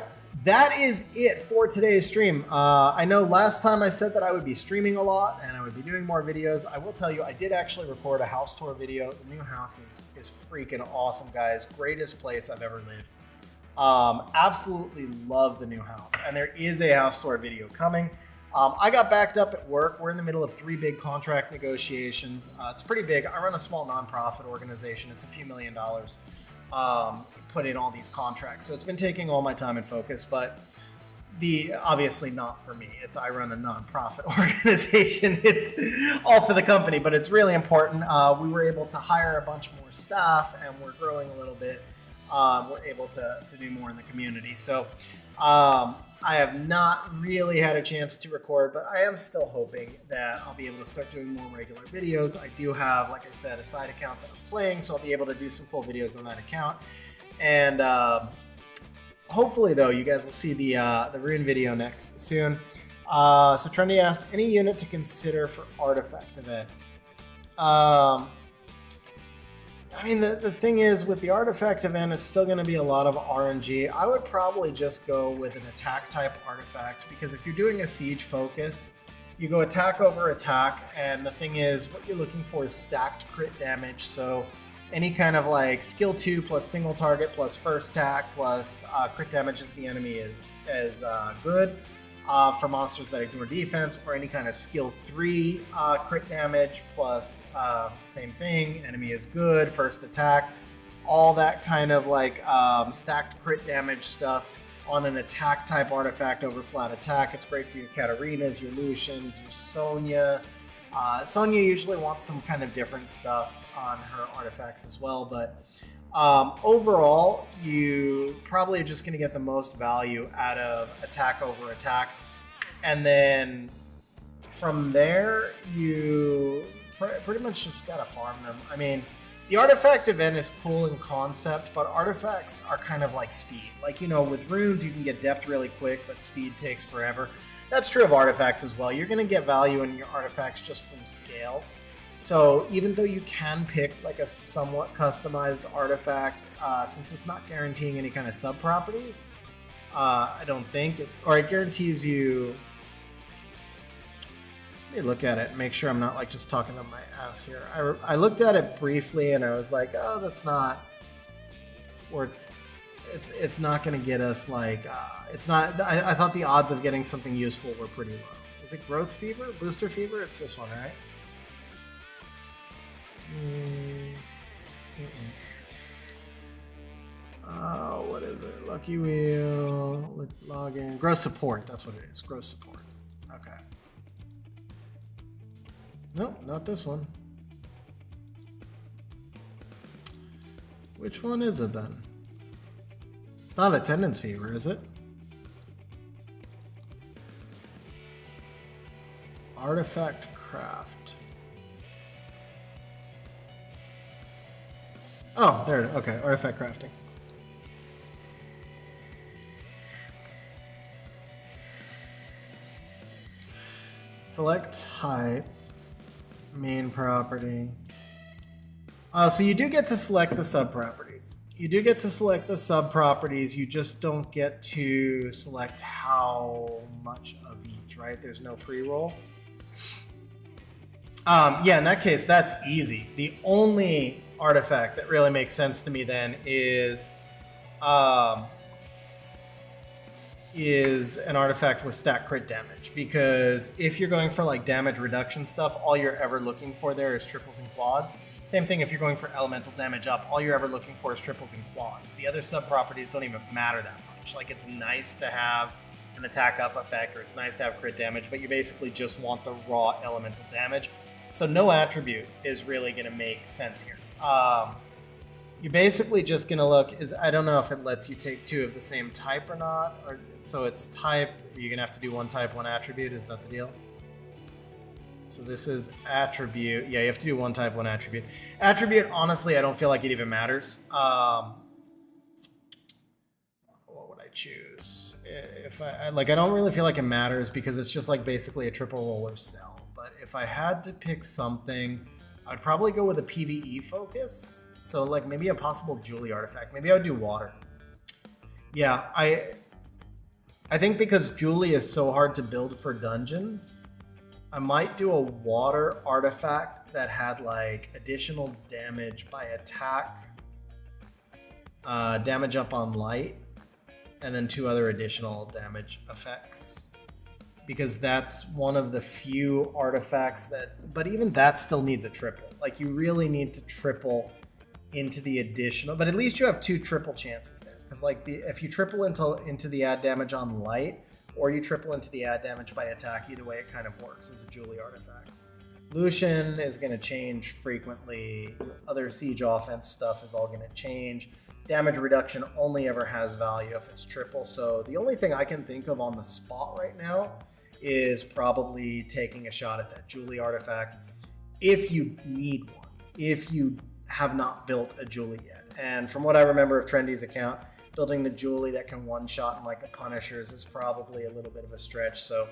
Speaker 1: that is it for today's stream. I know last time I said that I would be streaming a lot and I would be doing more videos. I will tell you, I did actually record a house tour video. The new house is freaking awesome, guys. Greatest place I've ever lived. Absolutely love the new house. And there is a house tour video coming. I got backed up at work. We're in the middle of 3 big contract negotiations. It's pretty big. I run a small nonprofit organization. It's a few $1,000,000. Put in all these contracts. So it's been taking all my time and focus, but obviously not for me. I run a nonprofit organization. It's all for the company, but it's really important. We were able to hire a bunch more staff and we're growing a little bit. We're able to do more in the community. So I have not really had a chance to record, but I am still hoping that I'll be able to start doing more regular videos. I do have, like I said, a side account that I'm playing, so I'll be able to do some cool videos on that account. And hopefully, though, you guys will see the Rune video next soon. So Trendy asked, any unit to consider for artifact event? I mean, the thing is, with the artifact event, it's still going to be a lot of RNG. I would probably just go with an attack type artifact, because if you're doing a siege focus, you go attack over attack, and the thing is, what you're looking for is stacked crit damage. So any kind of like skill 2 plus single target plus first attack plus crit damage as the enemy is good for monsters that ignore defense, or any kind of skill 3 crit damage plus same thing, enemy is good, first attack, all that kind of like stacked crit damage stuff on an attack type artifact over flat attack. It's great for your Katarinas, your Lucians, your Sonya. Sonya usually wants some kind of different stuff on her artifacts as well, but overall, you probably are just going to get the most value out of attack over attack. And then from there, you pretty much just got to farm them. I mean, the artifact event is cool in concept, but artifacts are kind of like speed. Like, you know, with runes, you can get depth really quick, but speed takes forever. That's true of artifacts as well. You're going to get value in your artifacts just from scale. So even though you can pick like a somewhat customized artifact, since it's not guaranteeing any kind of sub properties, I don't think, it guarantees you. Let me look at it and make sure I'm not like just talking on my ass here. I looked at it briefly and I was like, oh, that's not, or it's not going to get us like, it's not, I thought the odds of getting something useful were pretty low. Is it Growth Fever? Booster Fever? It's this one, right? What is it? Lucky Wheel, login, Gross Support, that's what it is, Gross Support. Okay. Nope, not this one. Which one is it then? It's not Attendance Fever, is it? Artifact Craft. Oh, there. Okay, Artifact Crafting. Select type. Main property. So you do get to select the sub-properties. You do get to select the sub-properties, you just don't get to select how much of each, right? There's no pre-roll. Yeah, in that case, that's easy. The only artifact that really makes sense to me then is an artifact with stack crit damage, because if you're going for like damage reduction stuff, all you're ever looking for there is triples and quads. Same thing if you're going for elemental damage up, all you're ever looking for is triples and quads. The other sub properties don't even matter that much. Like, it's nice to have an attack up effect, or it's nice to have crit damage, but you basically just want the raw elemental damage. So no attribute is really going to make sense here. You're basically just going to look, I don't know if it lets you take two of the same type or not. Or so it's type, you're going to have to do one type, one attribute. Is that the deal? So this is attribute. Yeah, you have to do one type, one attribute. Attribute, honestly, I don't feel like it even matters. What would I choose? If I don't really feel like it matters, because it's just like basically a triple roller cell. But if I had to pick something, I'd probably go with a PvE focus. So like maybe a possible Julie artifact. Maybe I would do water. Yeah, I think because Julie is so hard to build for dungeons, I might do a water artifact that had like additional damage by attack, damage up on light, and then two other additional damage effects. Because that's one of the few artifacts that, but even that still needs a triple. Like, you really need to triple into the additional, but at least you have two triple chances there. Because like if you triple into the add damage on light, or you triple into the add damage by attack, either way it kind of works as a Julie artifact. Lucian is going to change frequently. Other siege offense stuff is all going to change. Damage reduction only ever has value if it's triple. So the only thing I can think of on the spot right now is probably taking a shot at that Julie artifact if you need one, if you have not built a Julie yet. And from what I remember of Trendy's account, building the Julie that can one-shot in like a Punisher's is probably a little bit of a stretch. So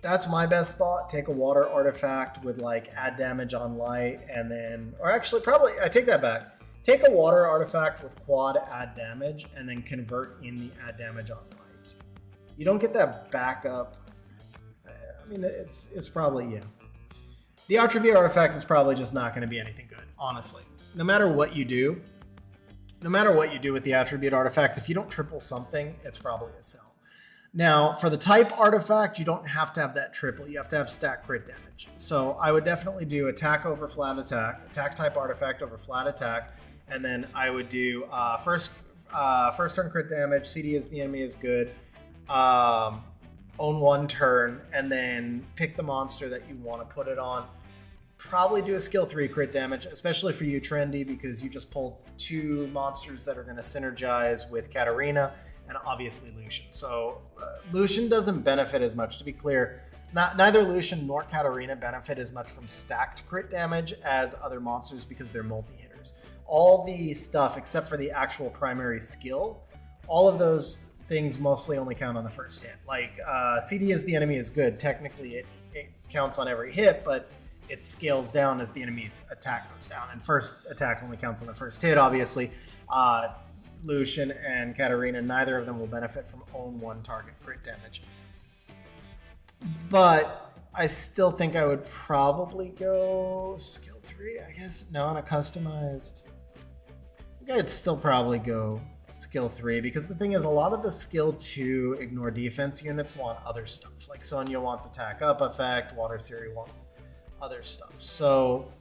Speaker 1: that's my best thought. Take a water artifact with like add damage on light, and then, or actually probably, I take that back. Take a water artifact with quad add damage and then convert in the add damage on light. You don't get that backup. I mean, it's probably, yeah. The attribute artifact is probably just not going to be anything good, honestly. no matter what you do, no matter what you do with the attribute artifact, if you don't triple something, it's probably a sell. Now, for the type artifact, you don't have to have that triple. You have to have stack crit damage. So I would definitely do attack over flat attack, attack type artifact over flat attack, and then I would do first turn crit damage, CD as the enemy is good, own 1 turn, and then pick the monster that you want to put it on. Probably do a skill 3 crit damage, especially for you, Trendy, because you just pulled 2 monsters that are going to synergize with Katarina and obviously Lucian. So Lucian doesn't benefit as much. To be clear, neither Lucian nor Katarina benefit as much from stacked crit damage as other monsters because they're multi-hitters. All the stuff, except for the actual primary skill, all of those things mostly only count on the first hit. Like CD as the enemy is good. Technically, it counts on every hit, but it scales down as the enemy's attack goes down. And first attack only counts on the first hit, obviously. Lucian and Katarina, neither of them will benefit from own 1 target crit damage. But I still think I would probably go skill 3, I guess. No, on a customized. I think I'd still probably go skill 3 because the thing is, a lot of the skill 2 ignore defense units want other stuff. Like Sonya wants attack up effect, Water Siri wants other stuff. So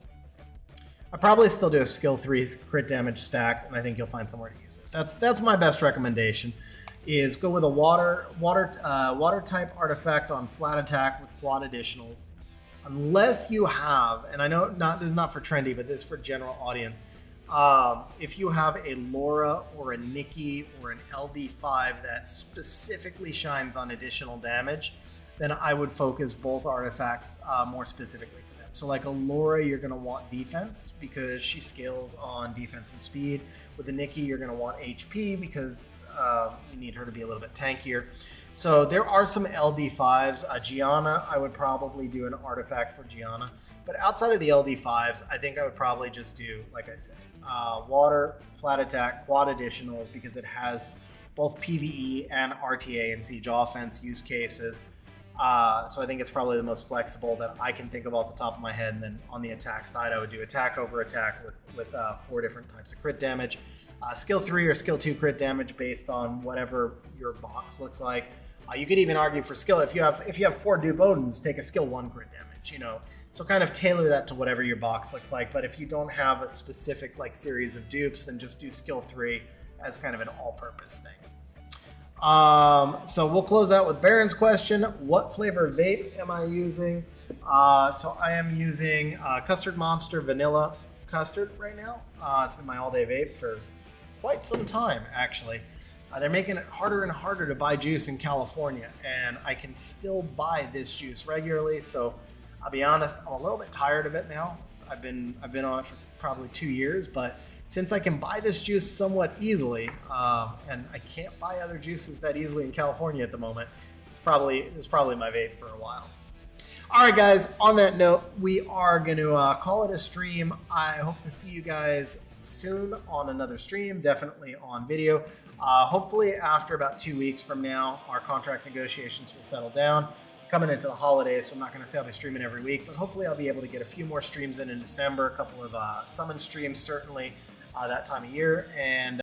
Speaker 1: I probably still do a skill 3 crit damage stack, and I think you'll find somewhere to use it. That's my best recommendation. Is go with a water type artifact on flat attack with quad additionals, unless you have, and I know this is not for Trendy, but this is for general audience. If you have a Laura or a Nikki or an LD5 that specifically shines on additional damage, then I would focus both artifacts more specifically for them. So like a Laura, you're going to want defense because she scales on defense and speed. With a Nikki, you're going to want HP because you need her to be a little bit tankier. So there are some LD5s. Gianna, I would probably do an artifact for Gianna. But outside of the LD5s, I think I would probably just do, like I said, water, flat attack, quad additionals because it has both PvE and RTA and siege offense use cases. So I think it's probably the most flexible that I can think of off the top of my head. And then on the attack side, I would do attack over attack with 4 different types of crit damage. Skill 3 or skill 2 crit damage based on whatever your box looks like. You could even argue for skill. If you have 4 dupe Odins, take a skill 1 crit damage, you know. So kind of tailor that to whatever your box looks like. But if you don't have a specific like series of dupes, then just do skill 3 as kind of an all-purpose thing. So we'll close out with Baron's question. What flavor vape am I using? So I am using Custard Monster Vanilla Custard right now. It's been my all-day vape for quite some time, actually. They're making it harder and harder to buy juice in California, and I can still buy this juice regularly. So I'll be honest, I'm a little bit tired of it now. I've been on it for probably 2 years, but since I can buy this juice somewhat easily, and I can't buy other juices that easily in California at the moment, it's probably my vape for a while. All right, guys, on that note, we are going to call it a stream. I hope to see you guys soon on another stream, definitely on video. Hopefully after about 2 weeks from now, our contract negotiations will settle down. Coming into the holidays, so I'm not going to say I'll be streaming every week, but hopefully I'll be able to get a few more streams in December, a couple of summon streams certainly that time of year, and